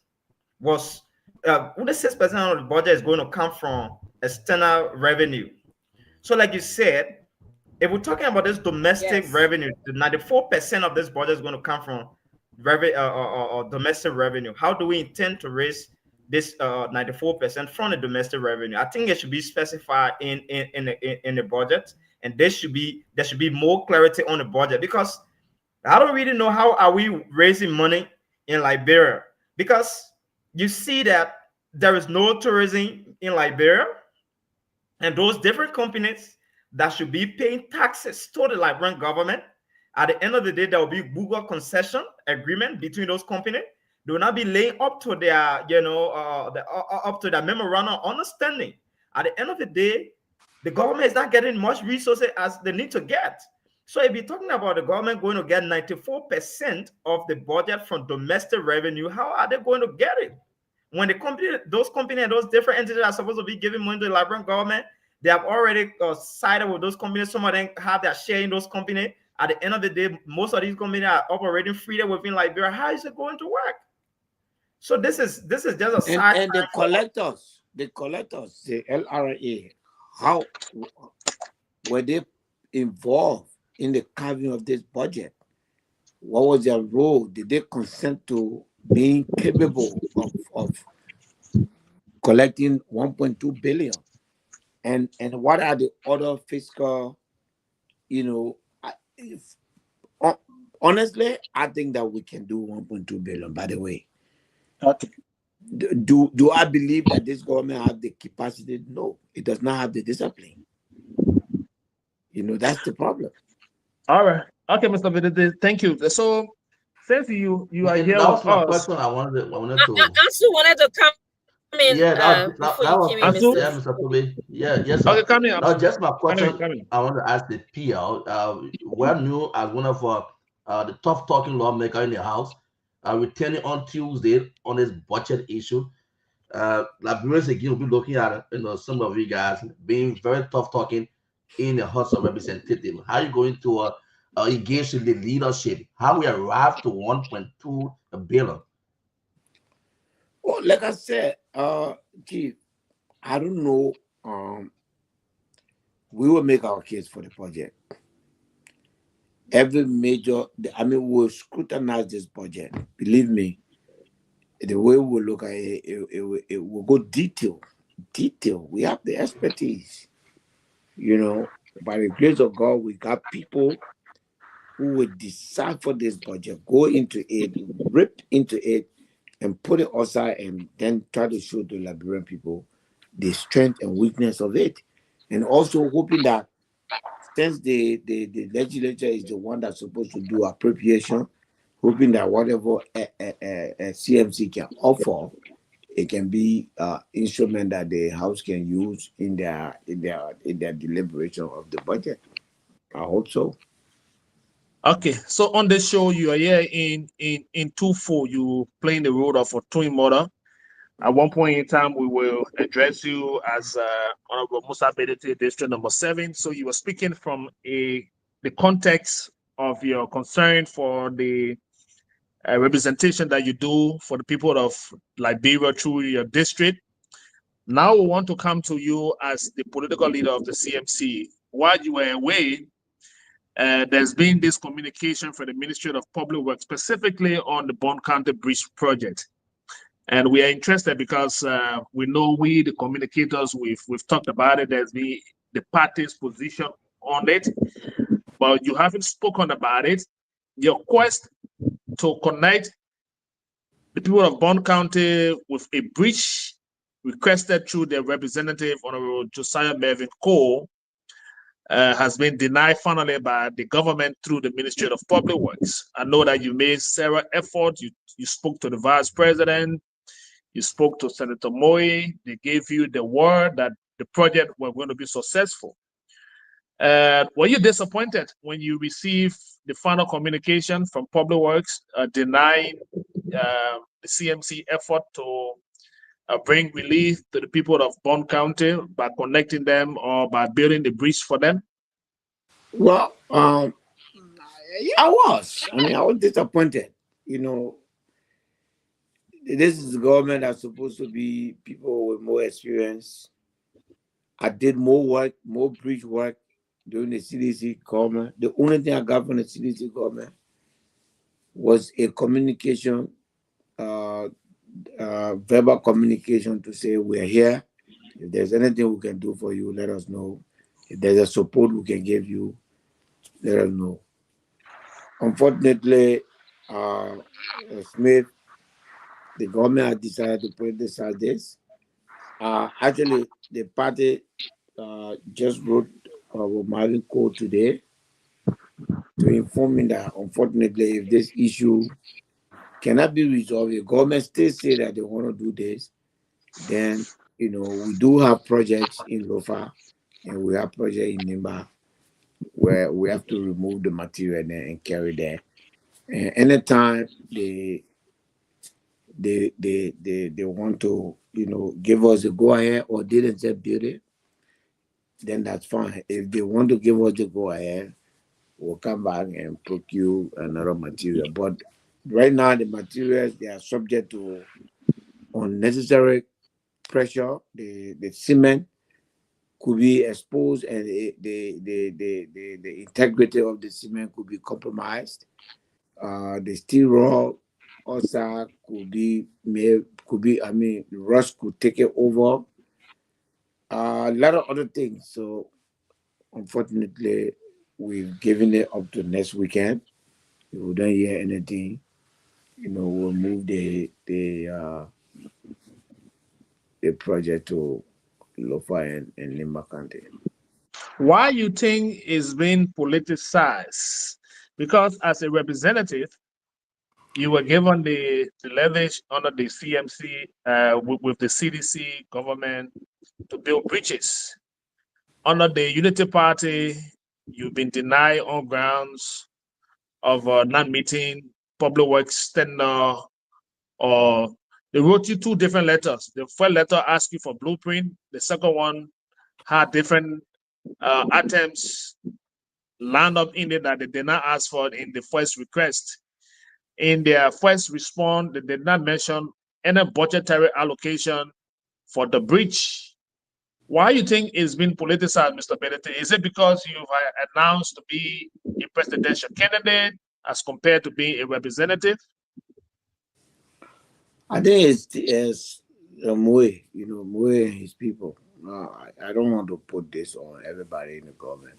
Speaker 7: was only 6% of the budget is going to come from external revenue. So, like you said, if we're talking about this domestic
Speaker 8: Yes.
Speaker 7: revenue, the 94% of this budget is going to come from domestic revenue. How do we intend to raise this 94% from the domestic revenue? I think it should be specified in the budget, and there should be more clarity on the budget, because I don't really know how are we raising money in Liberia, because you see that there is no tourism in Liberia, and those different companies that should be paying taxes to the Liberian government, at the end of the day, there will be Google concession agreement between those companies. They will not be laying up to their, up to their memorandum of understanding. At the end of the day, the government is not getting much resources as they need to get. So if you're talking about the government going to get 94% of the budget from domestic revenue, how are they going to get it? When those companies and those different entities are supposed to be giving money to the Liberian government, they have already sided with those companies. Some of them have their share in those companies. at the end of the day, most of these companies are operating freely within Liberia. How is it going to work? So this is just a side.
Speaker 3: And the collectors, the LRA, how were they involved in the carving of this budget? What was their role? Did they consent to being capable of collecting 1.2 billion? And what are the other fiscal, honestly, I think that we can do 1.2 billion, by the way.
Speaker 4: Okay.
Speaker 3: Do I believe that this government has the capacity? No, it does not have the discipline. That's the problem.
Speaker 4: All right. Okay, Mr. Benedict, thank you. So since you are here
Speaker 5: that
Speaker 4: with
Speaker 5: was my
Speaker 4: us,
Speaker 5: question. I wanted to.
Speaker 8: Ansu wanted to come in before you came in,
Speaker 5: Mr.
Speaker 8: Mr.
Speaker 5: Yeah, Mr. Toby. Yeah, yes, sir.
Speaker 4: okay, come in.
Speaker 5: Now, just my question.
Speaker 4: Come
Speaker 5: I want to ask the PL. We're new as one of the tough talking lawmaker in the House. Returning on Tuesday on this budget issue. Liberians again will be looking at some of you guys being very tough talking in the House of Representatives. How are you going to engage in the leadership? How we arrived to 1.2 billion?
Speaker 3: Well, like I said, Chief, I don't know. We will make our case for the project. We'll scrutinize this budget. Believe me, the way we look at it will go detail. We have the expertise. By the grace of God, we got people who will decipher this budget, go into it, rip into it, and put it aside, and then try to show the Liberian people the strength and weakness of it. And also hoping that since the legislature is the one that's supposed to do appropriation, hoping that whatever CMC can offer, it can be instrument that the House can use in their deliberation of the budget. I hope so.
Speaker 4: Okay, so on the show, you are here in 2-4. You playing the role of a twin mother. At one point in time, we will address you as Honorable Musa Bedete, District Number 7. So you were speaking from the context of your concern for the representation that you do for the people of Liberia through your district. Now we want to come to you as the political leader of the CMC. While you were away, there's been this communication from the Ministry of Public Works, specifically on the Bond County Bridge project. And we are interested because we know the communicators, we've talked about it. There's been the party's position on it, but you haven't spoken about it. Your quest to connect the people of Bond County with a bridge requested through their representative, Honorable Josiah Mervyn Cole, has been denied finally by the government through the Ministry of Public Works. I know that you made several efforts. You spoke to the Vice President. You spoke to Senator Moy. They gave you the word that the project was going to be successful. Were you disappointed when you received the final communication from Public Works denying the CMC effort to bring relief to the people of Bond County by connecting them or by building the bridge for them?
Speaker 3: Well, I was disappointed. This is the government that's supposed to be people with more experience. I did more work, more bridge work during the CDC government. The only thing I got from the CDC government was a communication, verbal communication to say we're here. If there's anything we can do for you, let us know. If there's a support we can give you, let us know. Unfortunately, Smith, the government has decided to politicize this. Actually, the party just wrote with Marvin Cole today to inform me that unfortunately, if this issue cannot be resolved, the government still say that they want to do this, then we do have projects in Lofa and we have projects in Nimba where we have to remove the material and carry there. And anytime they want to give us a go ahead or they themselves build it, then that's fine. If they want to give us the go ahead, we'll come back and procure another material. But right now, the materials, they are subject to unnecessary pressure. The cement could be exposed, and the integrity of the cement could be compromised. The steel rod also could be made, I mean, rust could take it over. A lot of other things. So unfortunately, we've given it up to next weekend. If we don't hear anything, we'll move the project to Lofa and Limba County.
Speaker 4: Why you think it's been politicized? Because as a representative, you were given the leverage under the CMC with the CDC government to build bridges. Under the Unity Party, you've been denied on grounds of not meeting public works tender, or they wrote you two different letters. The first letter asked you for blueprint. The second one had different items lined up in it that they did not ask for in the first request. In their first response, they did not mention any budgetary allocation for the bridge. Why you think it's been politicized, Mr. Benedict? Is it because you've announced to be a presidential candidate as compared to being a representative?
Speaker 3: I think it's Moe, Moe and his people. I don't want to put this on everybody in the government,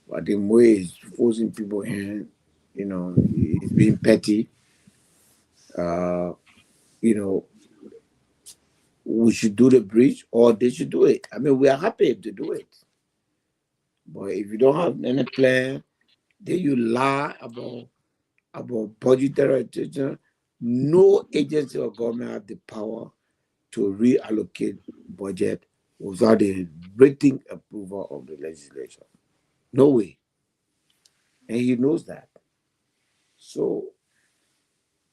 Speaker 3: but I think Moe is forcing people in. He's being petty. We should do the bridge, or they should do it. I mean, we are happy if they do it. But if you don't have any plan, then you lie about budgetary attention. No agency or government have the power to reallocate budget without the written approval of the legislature. No way. And he knows that. So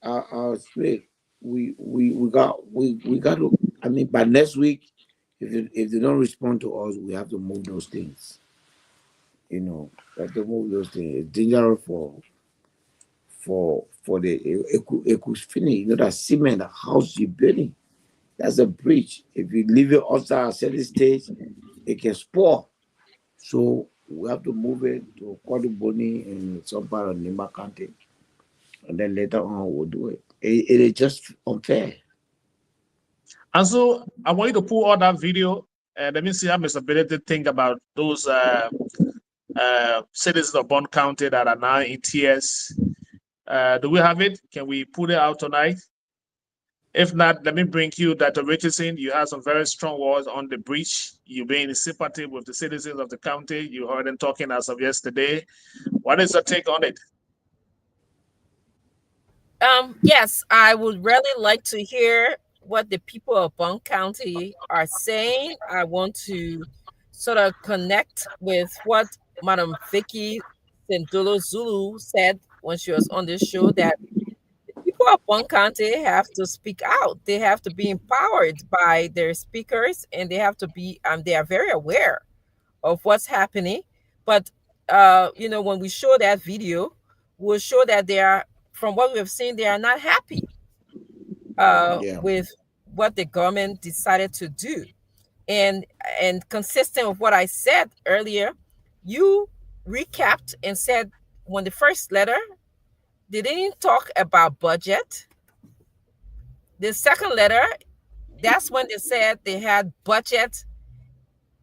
Speaker 3: our speak, we got to, I mean, by next week, if they don't respond to us, we have to move those things. We have to move those things. It's dangerous for the it could finish. That cement, the house you're building, that's a bridge. If you leave it outside a certain stage, it can spoil. So we have to move it to Koduboni in some part of Nima County, and then later on we'll do it. It is just unfair.
Speaker 4: And so I want you to pull out that video and let me see how Mr. Benedict think about those citizens of Bond County that are now in tears. Do we have it? Can we put it out tonight? If not, let me bring you Dr. Richardson. You have some very strong words on the breach. You've been in sympathy with the citizens of the county. You heard them talking as of yesterday. What is your take on it?
Speaker 8: Yes, I would really like to hear what the people of Bond County are saying. I want to sort of connect with what Madam Vicky Sendolo Zulu said when she was on this show, that people of Bond County have to speak out. They have to be empowered by their speakers, and they have to be they are very aware of what's happening. But when we show that video, we'll show that they are, from what we've seen, they are not happy with what the government decided to do. And consistent with what I said earlier, you recapped and said when the first letter, they didn't talk about budget. The second letter, that's when they said they had budget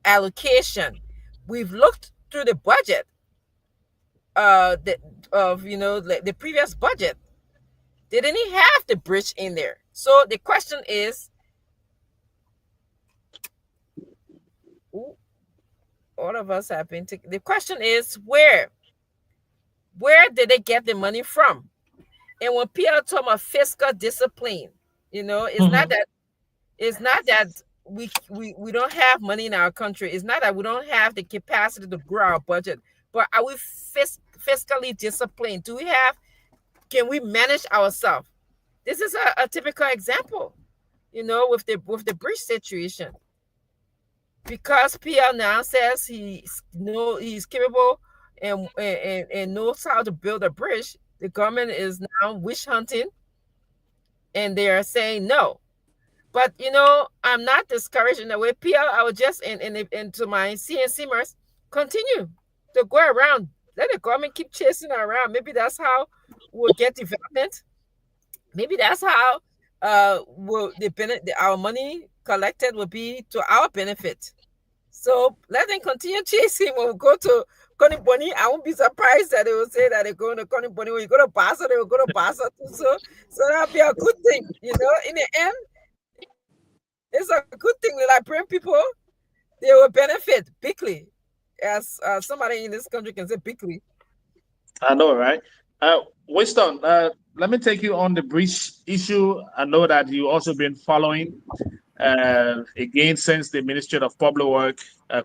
Speaker 8: allocation. We've looked through the budget the previous budget. They didn't have the bridge in there. So the question is, all of us have been taking. The question is, where did they get the money from? And when Pierre talk about fiscal discipline, it's not that we don't have money in our country. It's not that we don't have the capacity to grow our budget, but are we fiscally disciplined? Can we manage ourselves? This is a typical example, with the bridge situation. Because Pierre now says he's capable and knows how to build a bridge, the government is now witch hunting, and they are saying no. But I'm not discouraged in the way. PL, I would just into my CNC members, continue to go around. Let the government keep chasing around. Maybe that's how we'll get development. Maybe that's how our money collected will be to our benefit. So let them continue chasing. When we go to Connie Bonnie, I won't be surprised that they will say that they're going to Connie Bonnie. When you go to Basa, they will go to Basa too. So that'll be a good thing. In the end, it's a good thing. The Liberian people, they will benefit bigly. As somebody in this country can say bigly.
Speaker 4: I know, right? Winston, let me take you on the bridge issue. I know that you also been following again since the Ministry of Public Work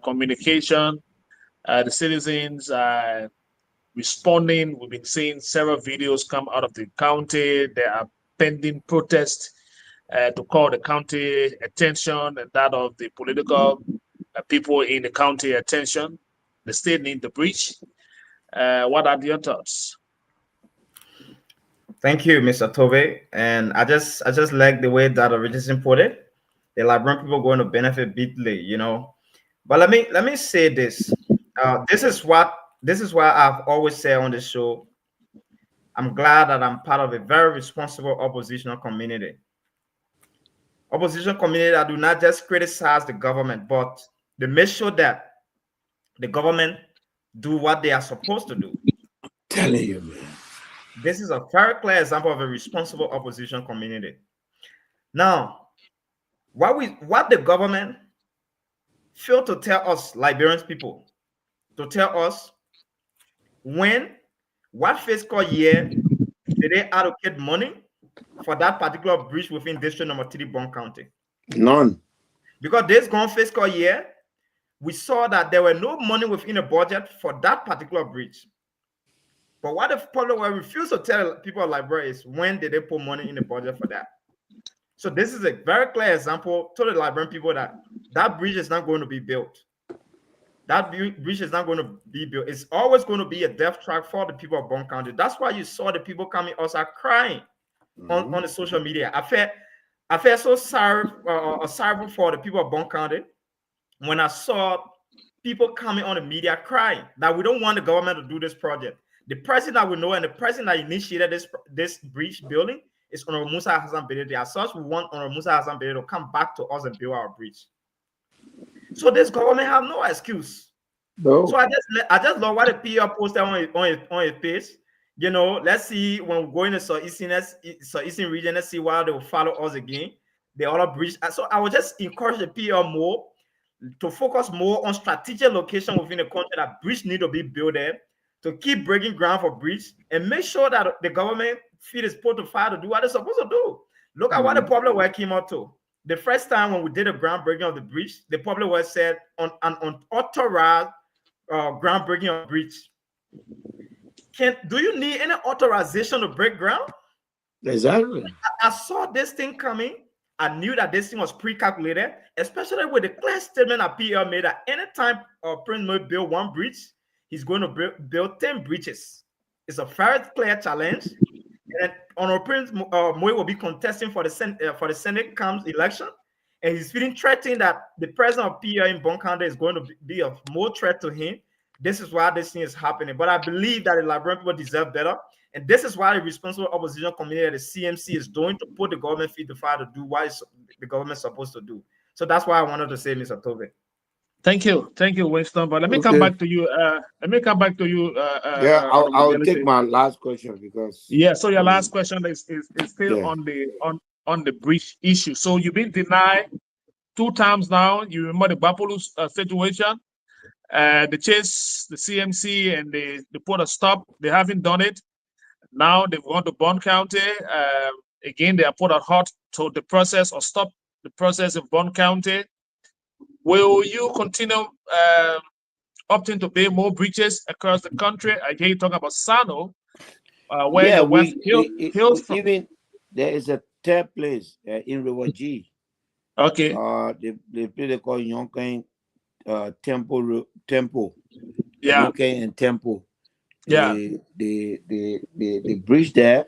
Speaker 4: Communication, the citizens responding. We've been seeing several videos come out of the county. There are pending protests to call the county attention and that of the political people in the county attention. The state needs the bridge. What are your thoughts?
Speaker 7: Thank you, Mr. Tobe. And I just like the way that Richardson put it. The Liberian people are going to benefit bigly, But let me say this. This is why I've always said on the show, I'm glad that I'm part of a very responsible oppositional community. Opposition community that do not just criticize the government, but they make sure that the government do what they are supposed to do.
Speaker 3: I'm telling you, man.
Speaker 7: This is a very clear example of a responsible opposition community. Now, what the government failed to tell us, Liberian people, to tell us what fiscal year did they allocate money for that particular bridge within District Number 3, Bond County?
Speaker 3: None.
Speaker 7: Because this gone fiscal year, we saw that there were no money within the budget for that particular bridge. But what if public will refuse to tell people of Liberia is when did they put money in the budget for that? So this is a very clear example to the Liberian people that bridge is not going to be built. That bridge is not going to be built. It's always going to be a death trap for the people of Bond County. That's why you saw the people coming outside crying on the social media. I felt so sorry for the people of Bond County when I saw people coming on the media crying that we don't want the government to do this project. The person that we know and the person that initiated this bridge building is Honorable Musa Hassan Bedede. As such, we want Honorable Musa Hassan Bedede to come back to us and build our bridge. So this government have no excuse. No. So I just love what the PR posted on his page. Let's see when we go into Southeastern region, let's see why they will follow us again. The other bridge. So I would just encourage the PR more to focus more on strategic location within the country that bridge need to be built there, to keep breaking ground for bridge and make sure that the government feed its put to fire to do what they're supposed to do. Look at what the public work came out to. The first time when we did a groundbreaking of the bridge, the public work said on an unauthorized groundbreaking of bridge. Do you need any authorization to break ground?
Speaker 3: Exactly.
Speaker 7: I saw this thing coming. I knew that this thing was pre-calculated, especially with the clear statement that PL made that anytime Prince Moy build one bridge, he's going to build 10 bridges. It's a very clear challenge. And Honorable Prince Moy will be contesting for the Senate comes election. And he's feeling threatened that the president of PL in Bond County is going to be of more threat to him. This is why this thing is happening. But I believe that the Liberian people deserve better. And this is why the responsible opposition community, the CMC, is doing to put the government feet to fire to do what the government is supposed to do. So that's why I wanted to say, Mr. Tobe.
Speaker 4: Thank you, Winston. But let me come back to you.
Speaker 3: I'll take my last question because
Speaker 4: so your last question is still on the bridge issue. So you've been denied 2 times now. You remember the Bapolu situation. The chase, the CMC, and the put a stop. They haven't done it. Now they've gone to Bond County. Again, they have put a halt to the process or stop the process in Bond County. Will you continue opting to build more bridges across the country? I hear you talking about Sano, where the West Hills from.
Speaker 3: Even there is a third place in River G.
Speaker 4: Okay.
Speaker 3: They call Yonkain Temple.
Speaker 4: Yeah.
Speaker 3: UK and Temple.
Speaker 4: Yeah.
Speaker 3: The bridge there,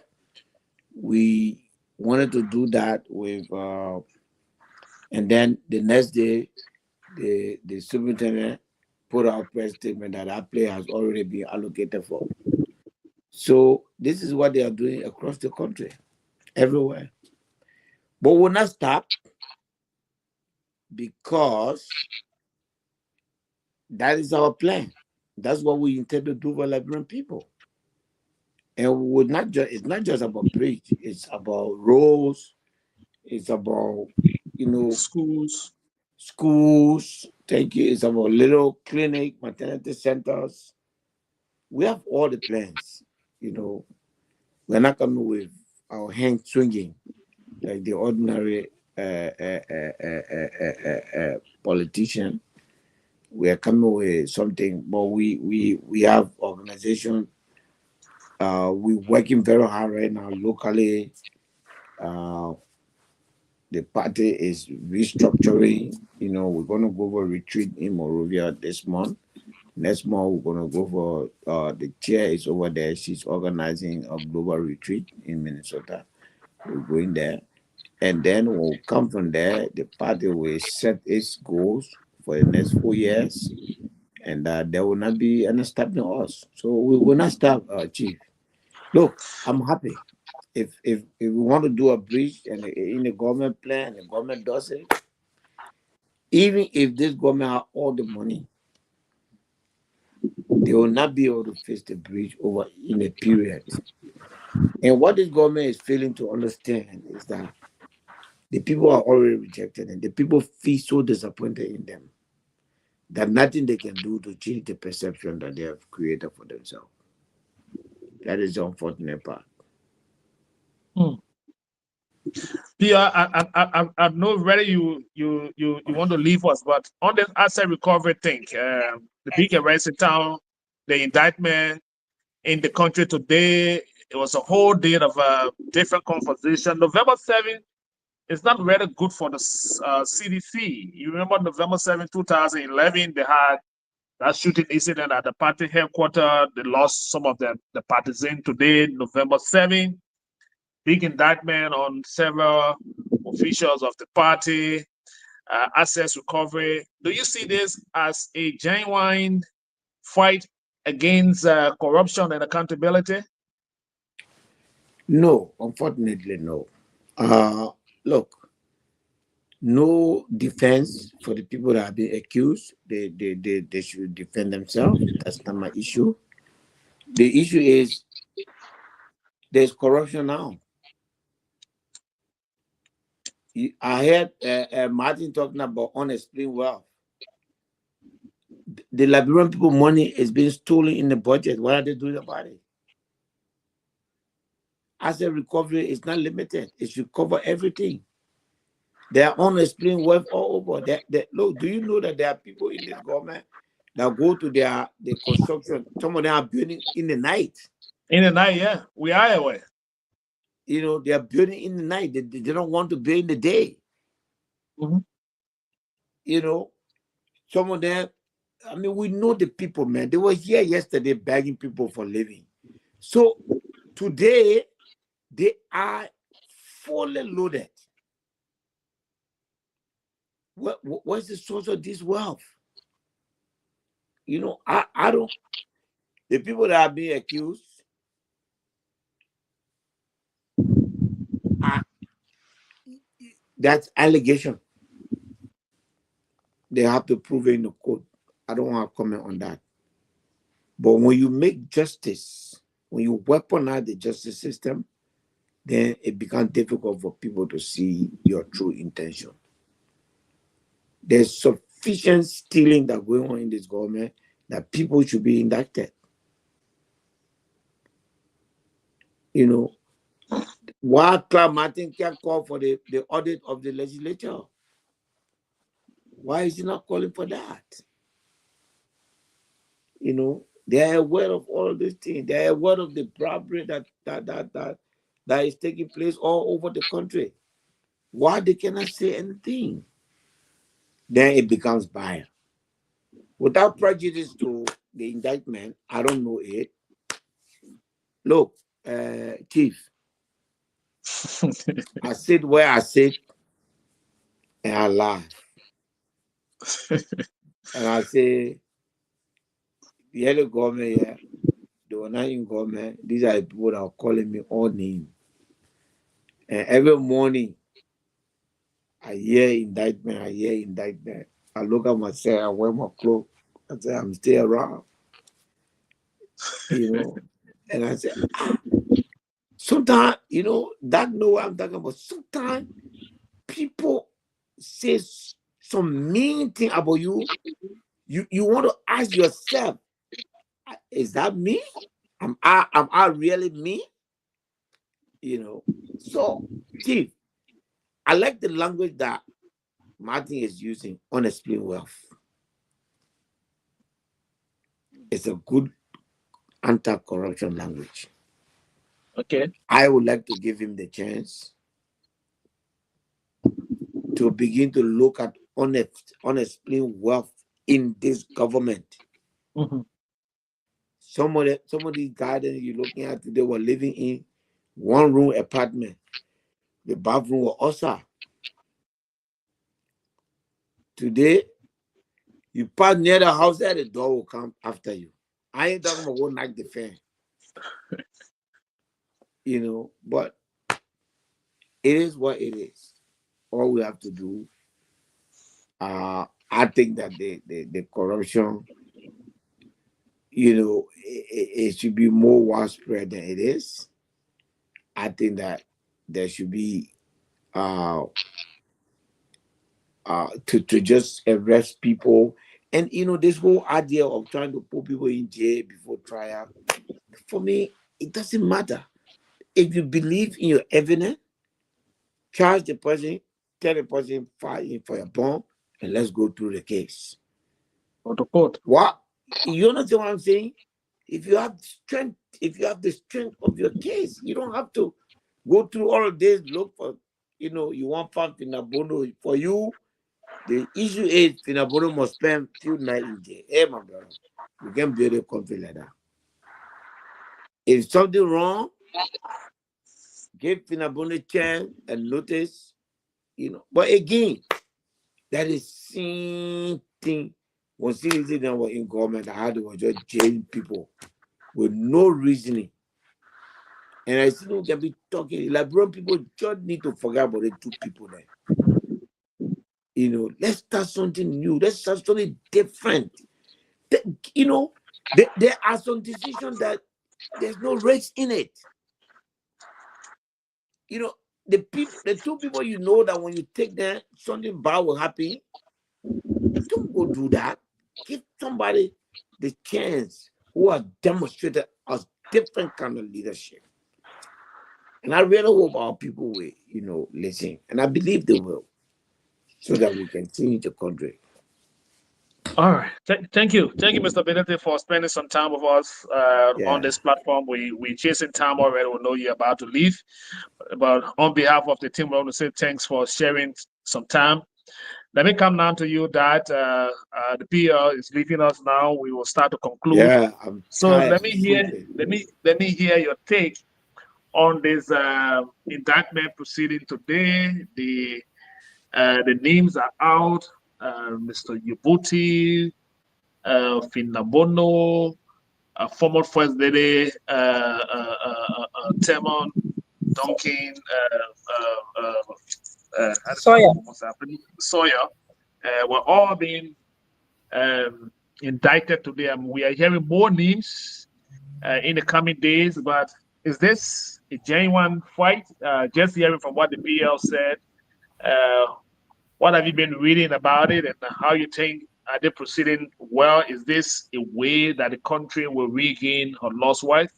Speaker 3: we wanted to do that with, and then the next day, the superintendent put out a press statement that our play has already been allocated for. So this is what they are doing across the country, everywhere. But we'll not stop, because that is our plan. That's what we intend to do for Liberian people. And we would not just, it's not just about bridge, it's about roads, it's about, schools, thank you, it's about little clinic, maternity centers. We have all the plans, We're not coming with our hands swinging like the ordinary politician. We are coming with something, but we have organization. We're working very hard right now locally. The party is restructuring. We're going to go for a retreat in Morovia this month. Next month, we're going to go for, the chair is over there. She's organizing a global retreat in Minnesota. We're going there. And then we'll come from there. The party will set its goals for the next 4 years. And there will not be any stopping us. So we will not stop, Chief. Look, I'm happy. If we want to do a bridge and in the government plan, the government does it, even if this government has all the money, they will not be able to fix the bridge over in a period. And what this government is failing to understand is that the people are already rejected, and the people feel so disappointed in them that nothing they can do to change the perception that they have created for themselves. That is the unfortunate part.
Speaker 4: Pierre, I'm not ready. You want to leave us, but on the asset recovery thing, the big arrest in town, the indictment in the country today, it was a whole day of a different conversation. November 7th is not really good for the CDC. You remember November 7th, 2011, they had that shooting incident at the party headquarters. They lost some of the partisans today, November 7th. Big indictment on several officials of the party, assets recovery. Do you see this as a genuine fight against corruption and accountability?
Speaker 3: No, unfortunately, no. Look, no defense for the people that have been accused. They should defend themselves. That's not my issue. The issue is there's corruption now. I heard Martin talking about unexplained wealth. The Liberian people money is being stolen in the budget. What are they doing about it? Asset recovery is not limited. It should cover everything. There are unexplained wealth all over. Look, do you know that there are people in this government that go to the construction? Some of them are building in the night.
Speaker 4: In the night, yeah. We are aware.
Speaker 3: They are building in the night. They don't want to build in the day. Some of them, we know the people, man. They were here yesterday begging people for living. So today, they are fully loaded. What's the source of this wealth? I don't. The people that are being accused that's allegation. They have to prove it in the court. I don't want to comment on that. But when you make justice, when you weaponize the justice system, then it becomes difficult for people to see your true intention. There's sufficient stealing that's going on in this government that people should be indicted. Why Clark Martin can't call for the audit of the legislature? Why is he not calling for that? They are aware of all these things. They are aware of the robbery that is taking place all over the country. Why they cannot say anything? Then it becomes bias. Without prejudice to the indictment. I don't know it. Look, Chief, I sit where I sit and I laugh. And I say, the other government here, the Onarian government, these are the people that are calling me all names. And every morning, I hear indictment. I look at myself, I wear my clothes, I say, I'm still around. And I say, sometimes, that know what I'm talking about. Sometimes people say some mean thing about you. You want to ask yourself, is that me? Am I really me? So, Chief, I like the language that Martin is using, unexplained wealth. It's a good anti-corruption language.
Speaker 4: Okay.
Speaker 3: I would like to give him the chance to begin to look at unexplained wealth in this government.
Speaker 4: Mm-hmm.
Speaker 3: Some of these gardens you're looking at, they were living in one-room apartment. The bathroom was also. Today, you pass near the house, there the door will come after you. I ain't talking about one night the fan. But it is what it is. All we have to do, I think that the corruption, it should be more widespread than it is. I think that there should be to just arrest people. And this whole idea of trying to put people in jail before trial, for me, it doesn't matter. If you believe in your evidence, charge the person, tell the person, file in for your bond, and let's go through the case.
Speaker 4: Go to court.
Speaker 3: What? You understand what I'm saying? If you have the strength of your case, you don't have to go through all of this, look for, you want find Finabono. For you, the issue is Finabono must spend few nights in jail. Hey, my brother, you can build a country like that. If something wrong, give Finabono a chance and notice, But again, that is same thing. When citizens were in government, I had to just jailing people with no reasoning. And I still can be talking. Liberian people just need to forget about the two people there. Let's start something new. Let's start something different. There are some decisions that there's no race in it. The two people that when you take them, something bad will happen. Don't go do that. Give somebody the chance who has demonstrated a different kind of leadership. And I really hope our people will, listen. And I believe they will, so that we can change the country.
Speaker 4: All right. Thank you. Thank you, Mr. Benedict, for spending some time with us on this platform. We're chasing time already. We know you're about to leave. But on behalf of the team, we want to say thanks for sharing some time. Let me come down to you that the PR is leaving us now. We will start to conclude.
Speaker 3: Yeah,
Speaker 4: so let me hear your take on this indictment proceeding today. The names are out. Mr. Yubuti, Finabono, former First Lady Temon, Duncan, Sawyer, were all being indicted today. We are hearing more names in the coming days, but is this a genuine fight? Just hearing from what the PL said, what have you been reading about it, and how you think are they proceeding well? Is this a way that the country will regain her lost wealth?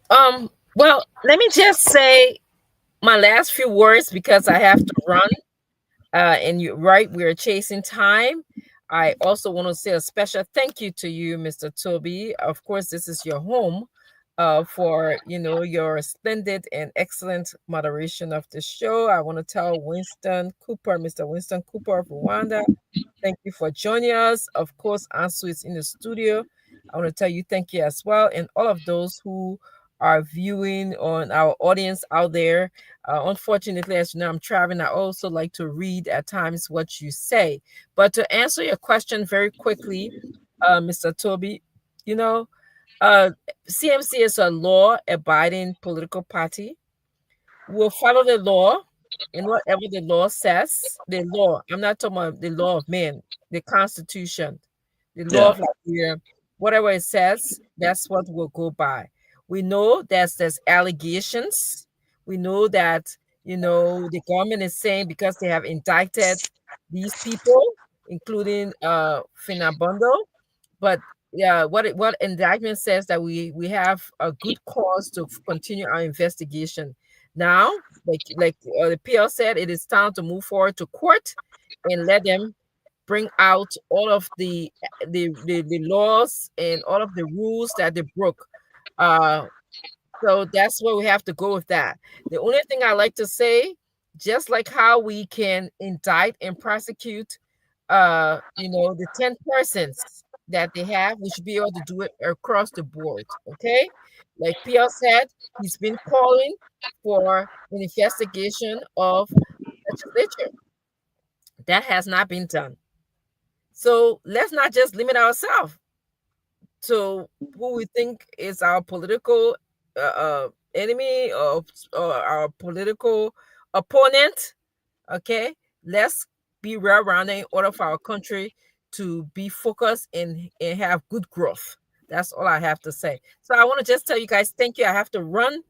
Speaker 8: Well, let me just say my last few words because I have to run. And you're right, we're chasing time. I also want to say a special thank you to you, Mr. Toby. Of course, this is your home. for your splendid and excellent moderation of the show. I want to tell Winston Cooper, Mr. Winston Cooper of Rwanda, thank you for joining us. Of course, Ansu is in the studio. I want to tell you thank you as well, and all of those who are viewing on our audience out there. Unfortunately, as you know, I'm traveling. I also like to read at times what you say. But to answer your question very quickly, Mr. Toby, you know, CMC is a law-abiding political party. We'll follow the law, and whatever the law says, the law. I'm not talking about the law of man, the Constitution, the law
Speaker 5: Yeah.
Speaker 8: of Liberia. Whatever it says, that's what we'll go by. We know there's allegations. We know that the government is saying because they have indicted these people, including Finabondo, but yeah, what indictment says that we have a good cause to continue our investigation. Now, like the PL said, it is time to move forward to court and let them bring out all of the laws and all of the rules that they broke. Uh, so that's where we have to go with that. The only thing I like to say, just like how we can indict and prosecute, the 10 persons that they have, we should be able to do it across the board. Okay, like PL said, he's been calling for an investigation of legislature. That has not been done. So let's not just limit ourselves to who we think is our political enemy or our political opponent. Okay, let's be well-rounded in order for our country to be focused and have good growth. That's all I have to say. So I want to just tell you guys, thank you. I have to run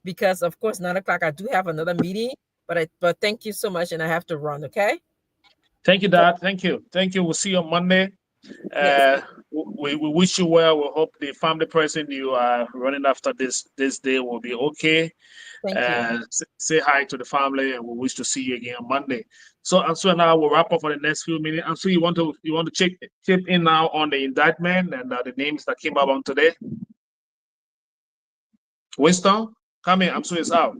Speaker 8: because, of course, 9 o'clock I do have another meeting. But thank you so much, and I have to run. Okay.
Speaker 4: Thank you,
Speaker 8: So,
Speaker 4: Dad. Thank you. Thank you. We'll see you on Monday.
Speaker 8: yes,
Speaker 4: We wish you well. We hope the family person you are running after this day will be okay.
Speaker 8: thank you.
Speaker 4: Say hi to the family, and we wish to see you again on Monday. So, and so now we'll wrap up for the next few minutes. And so you want to chip in now on the indictment and the names that came up on today. Winston, come in. I'm so it's out.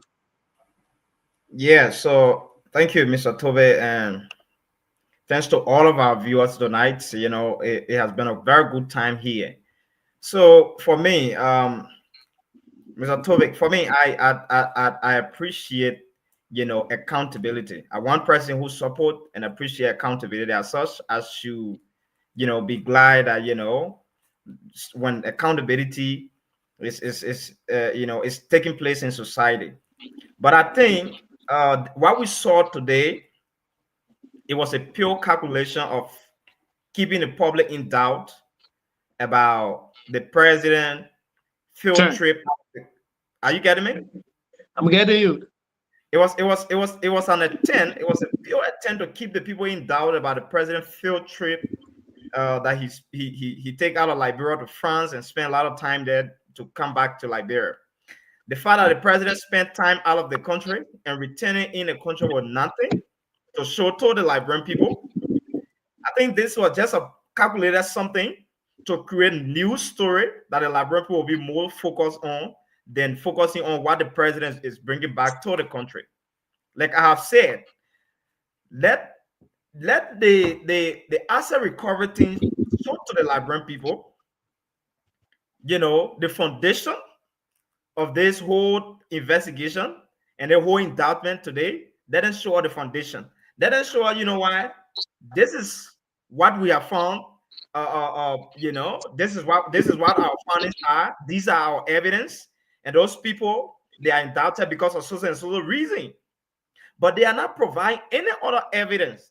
Speaker 7: Yeah. So thank you, Mr. Tobe, and thanks to all of our viewers tonight. It has been a very good time here. So for me, Mr. Tovik, for me, I appreciate accountability. I one person who support and appreciate accountability as such as you be glad that when accountability is taking place in society. But I think what we saw today, it was a pure calculation of keeping the public in doubt about the president field trip. Are you getting me?
Speaker 4: I'm getting you.
Speaker 7: It was an attempt. It was a pure attempt to keep the people in doubt about the president field trip that he take out of Liberia to France and spent a lot of time there to come back to Liberia. The fact that the president spent time out of the country and returning in the country with nothing to show to the Liberian people, I think this was just a calculated something to create a news story that the Liberian people will be more focused on than focusing on what the president is bringing back to the country. Like I have said, let the asset recovery thing show to the Liberian people, the foundation of this whole investigation and the whole indictment today. Let them show the foundation. Let them show, why this is what we have found. This is what our findings are. These are our evidence, and those people, they are indicted because of so and so reason, but they are not providing any other evidence.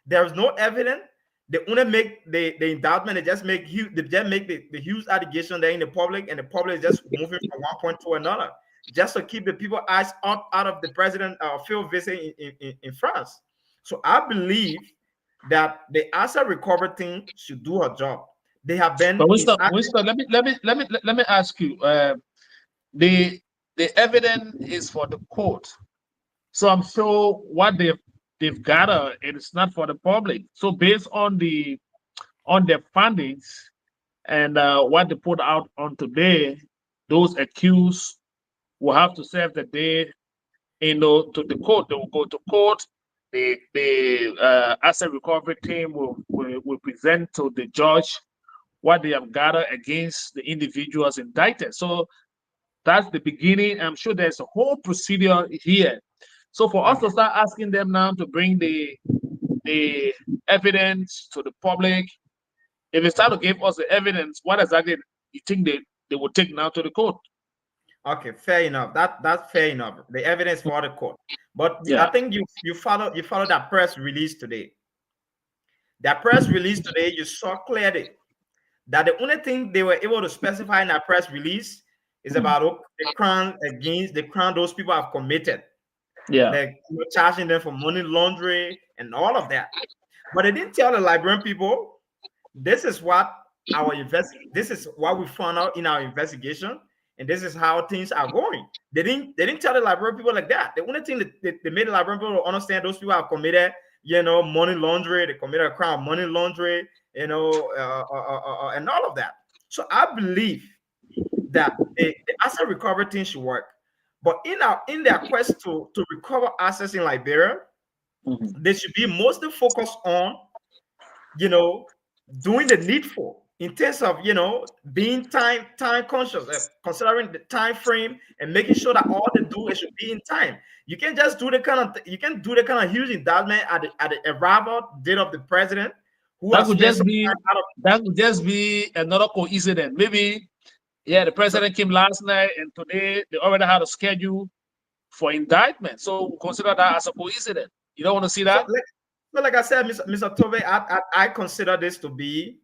Speaker 7: There is no evidence. They only make the indictment. They just make the huge allegation there in the public, and the public is just moving from one point to another, just to keep the people eyes out of the president field visit in France. So I believe that the asset recovery thing should do her job. They have been.
Speaker 4: But Winston, let me ask you. The evidence is for the court, so I'm sure what they've gathered, it's not for the public. So based on their findings and what they put out on today, those accused will have to serve the day, to the court. They will go to court. The asset recovery team will present to the judge what they have gathered against the individuals indicted. So that's the beginning. I'm sure there's a whole procedure here. So for us to start asking them now to bring the evidence to the public, if they start to give us the evidence, what exactly you think they will take now to the court?
Speaker 7: Okay, fair enough. That's fair enough. The evidence for the court. But
Speaker 4: Yeah.
Speaker 7: I think you follow that press release today. That press release today, you saw clearly that the only thing they were able to specify in that press release is about the crime those people have committed.
Speaker 4: Yeah.
Speaker 7: Like charging them for money laundering and all of that. But they didn't tell the Liberian people, this is what this is what we found out in our investigation, and this is how things are going. They didn't tell the Liberian people like that. The only thing that they made the Liberian people understand, those people have committed, money laundering, they committed a crime of money laundering, and all of that. So I believe that the asset recovery thing should work. But in their quest to recover assets in Liberia, they should be mostly focused on, doing the needful in terms of, being time conscious, considering the time frame and making sure that all they do it should be in time. You can't just do the kind of huge indictment at the arrival date of the president.
Speaker 4: That would just be another coincidence. Maybe, the president came last night and today they already had a schedule for indictment. So consider that as a coincidence. You don't want to see that?
Speaker 7: So like I said, Mr. Tove, I consider this to be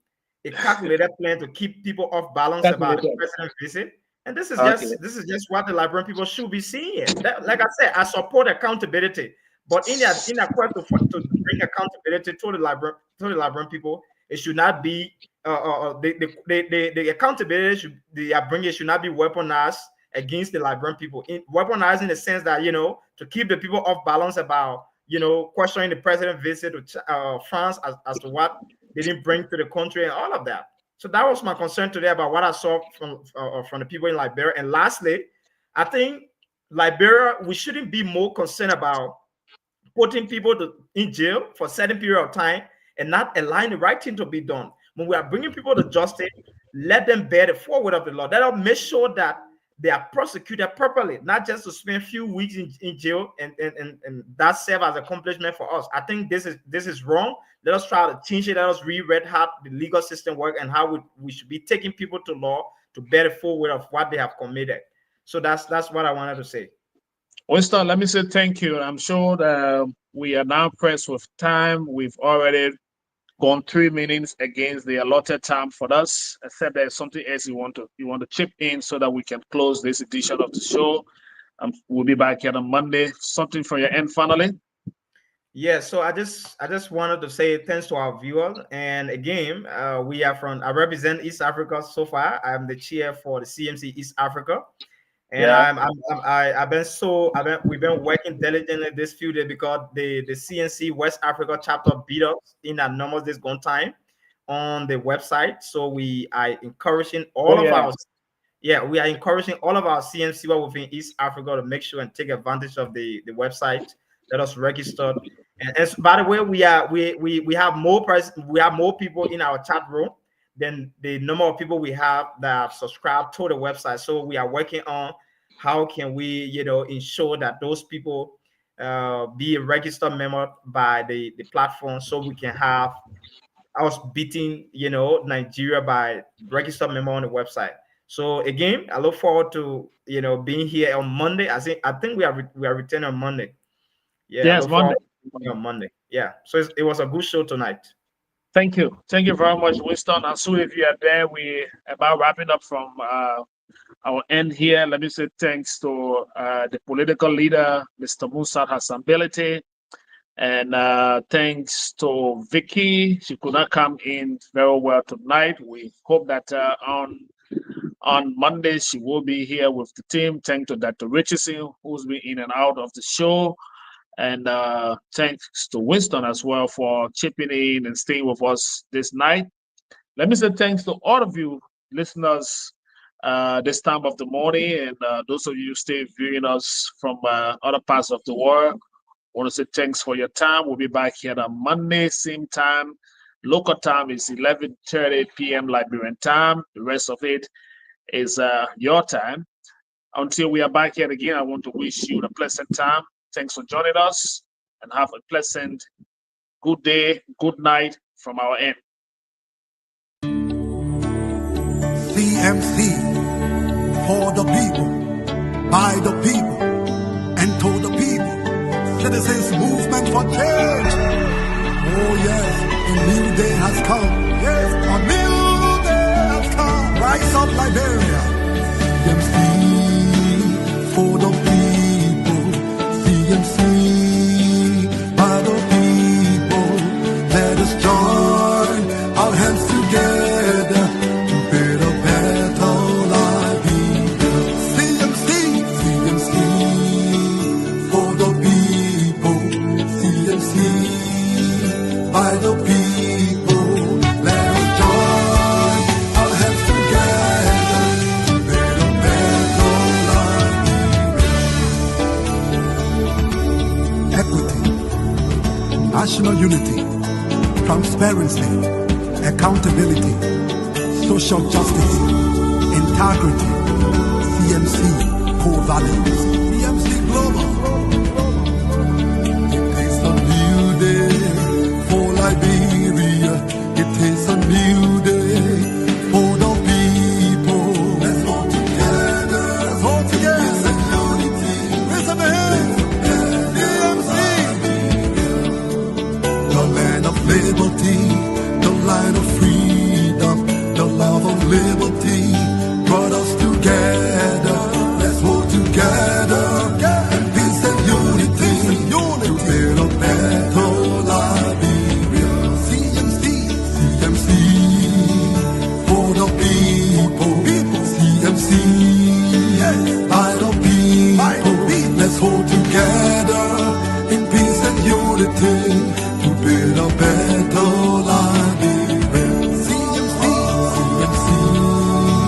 Speaker 7: a calculated plan to keep people off balance about the president's visit. And this is just what the Liberian people should be seeing here. Like I said, I support accountability, but in their quest to bring accountability to the Liberian people, it should not be the accountability they are bringing should not be weaponized against the Liberian people. Weaponized in the sense that, to keep the people off balance about, questioning the president's visit to France as to what they didn't bring to the country and all of that. So that was my concern today about what I saw from the people in Liberia. And lastly, I think Liberia, we shouldn't be more concerned about putting people in jail for a certain period of time and not allowing the right thing to be done. When we are bringing people to justice, let them bear the forward of the law. Let us make sure that they are prosecuted properly, not just to spend a few weeks in jail and that serve as accomplishment for us. I think this is wrong. Let us try to change it. Let us reread how the legal system works and how we should be taking people to law to bear the forward of what they have committed. So that's what I wanted to say.
Speaker 4: Winston, let me say thank you. I'm sure that we are now pressed with time. We've already gone 3 minutes against the allotted time for us, except there's something else you want to chip in so that we can close this edition of the show. We'll be back here on Monday. Something from your end finally?
Speaker 7: Yeah, so I just wanted to say thanks to our viewers. And again, I represent East Africa so far. I'm the chair for the CMC East Africa. And we've been working diligently this few days because the CNC West Africa chapter beat us in a normal days gone time on the website. So we are encouraging we are encouraging all of our CNC within East Africa to make sure and take advantage of the website. Let us register. And by the way, we have more people in our chat room than the number of people we have that have subscribed to the website. So we are working on how can we, ensure that those people be a registered member by the platform, so we can have us beating, Nigeria by registered member on the website. So again, I look forward to, being here on Monday. I think we are returning on Monday. Yeah,
Speaker 4: yes, Monday.
Speaker 7: On Monday. Yeah. So it was a good show tonight.
Speaker 4: Thank you very much, Winston. And soon, if you are there, we about wrapping up from our end here. Let me say thanks to the political leader, Mr. Musa Hassanbility, and thanks to Vicky. She could not come in very well tonight. We hope that on Monday she will be here with the team. Thanks to Dr. Richardson, who's been in and out of the show. And thanks to Winston as well for chipping in and staying with us this night. Let me say thanks to all of you listeners this time of the morning, and those of you stay viewing us from other parts of the world, I want to say thanks for your time. We'll be back here on Monday, same time. Local time is 11:30 p.m. Liberian time. The rest of it is your time. Until we are back here again, I want to wish you a pleasant time. Thanks for joining us, and have a pleasant, good day, good night from our end.
Speaker 1: CMC, for the people, by the people, and to the people. Citizens movement for change. Oh yes, a new day has come. Yes, a new day has come. Rise up Liberia. CMC, for the people. CMC, by the people. Let us join our hands together to build a better life. CMC, CMC, for the people. CMC, by the people. Let us join our hands together to build a better life. Equity, national unity, transparency, accountability, social justice, integrity. CMC core values. CMC Global. It is a new day for Liberia. It is a new day for the people. Let's all together. Let's all together. It's a unity. Raise up your hands. CMC. The land of liberty, the line of freedom, the love of liberty brought us together. Let's hold together in peace and unity to build a better Liberia. CMC, CMC, for the people. CMC, yes, by the people. Let's hold together in peace and unity to build a better Liberia. CMC, CMC,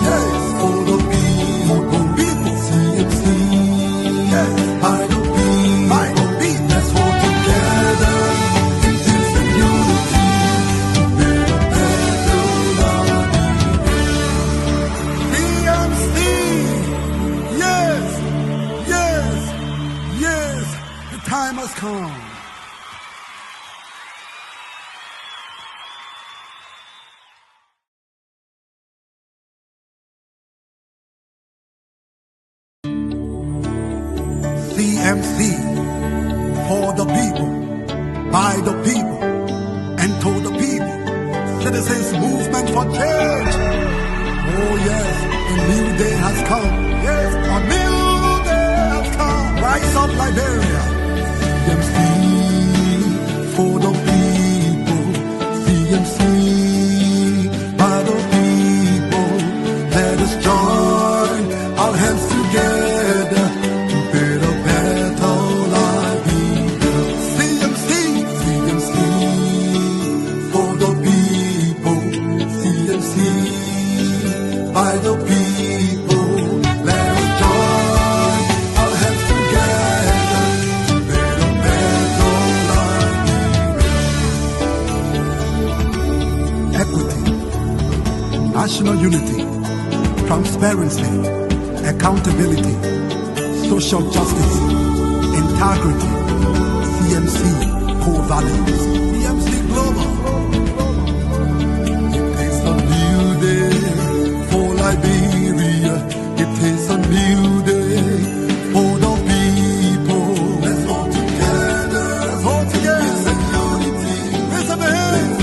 Speaker 1: yes, for the people. CMC, yes, by the people. Let's hold together in peace and unity to build a better Liberia. CMC, yes, yes, yes, the time has come. CMC, for the people, by the people, and to the people. Citizens movement for change. Oh yes, a new day has come. Yes, a new day has come. Rise up Liberia. CMC, for the people. CMC, by the people. Let us join our hands together to build a better life. CMC, CMC, for the people. CMC, by the people. Let us join our hands together to build a better life. Equity, national unity, transparency, accountability, social justice, integrity. CMC core values. CMC Global. It is a new day for Liberia. It is a new day for the people. Let's all together. Let's all together. It's a unity. Raise up your hands.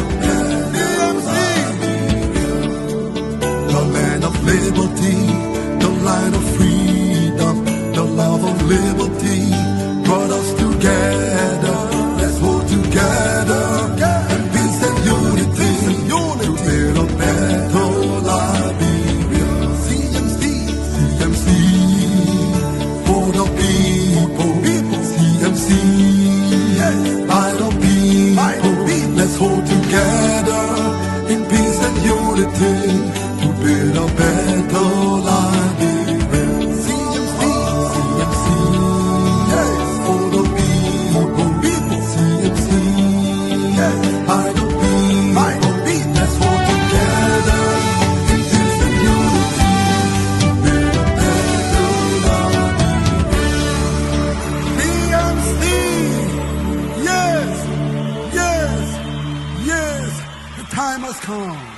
Speaker 1: CMC. The land of liberty, the line of freedom, the love of liberty brought us together. Let's hold together in peace and unity to build a better Liberia. CMC, CMC, for the people. CMC, yes, by the people. Let's hold together in peace and unity to build a better life. come.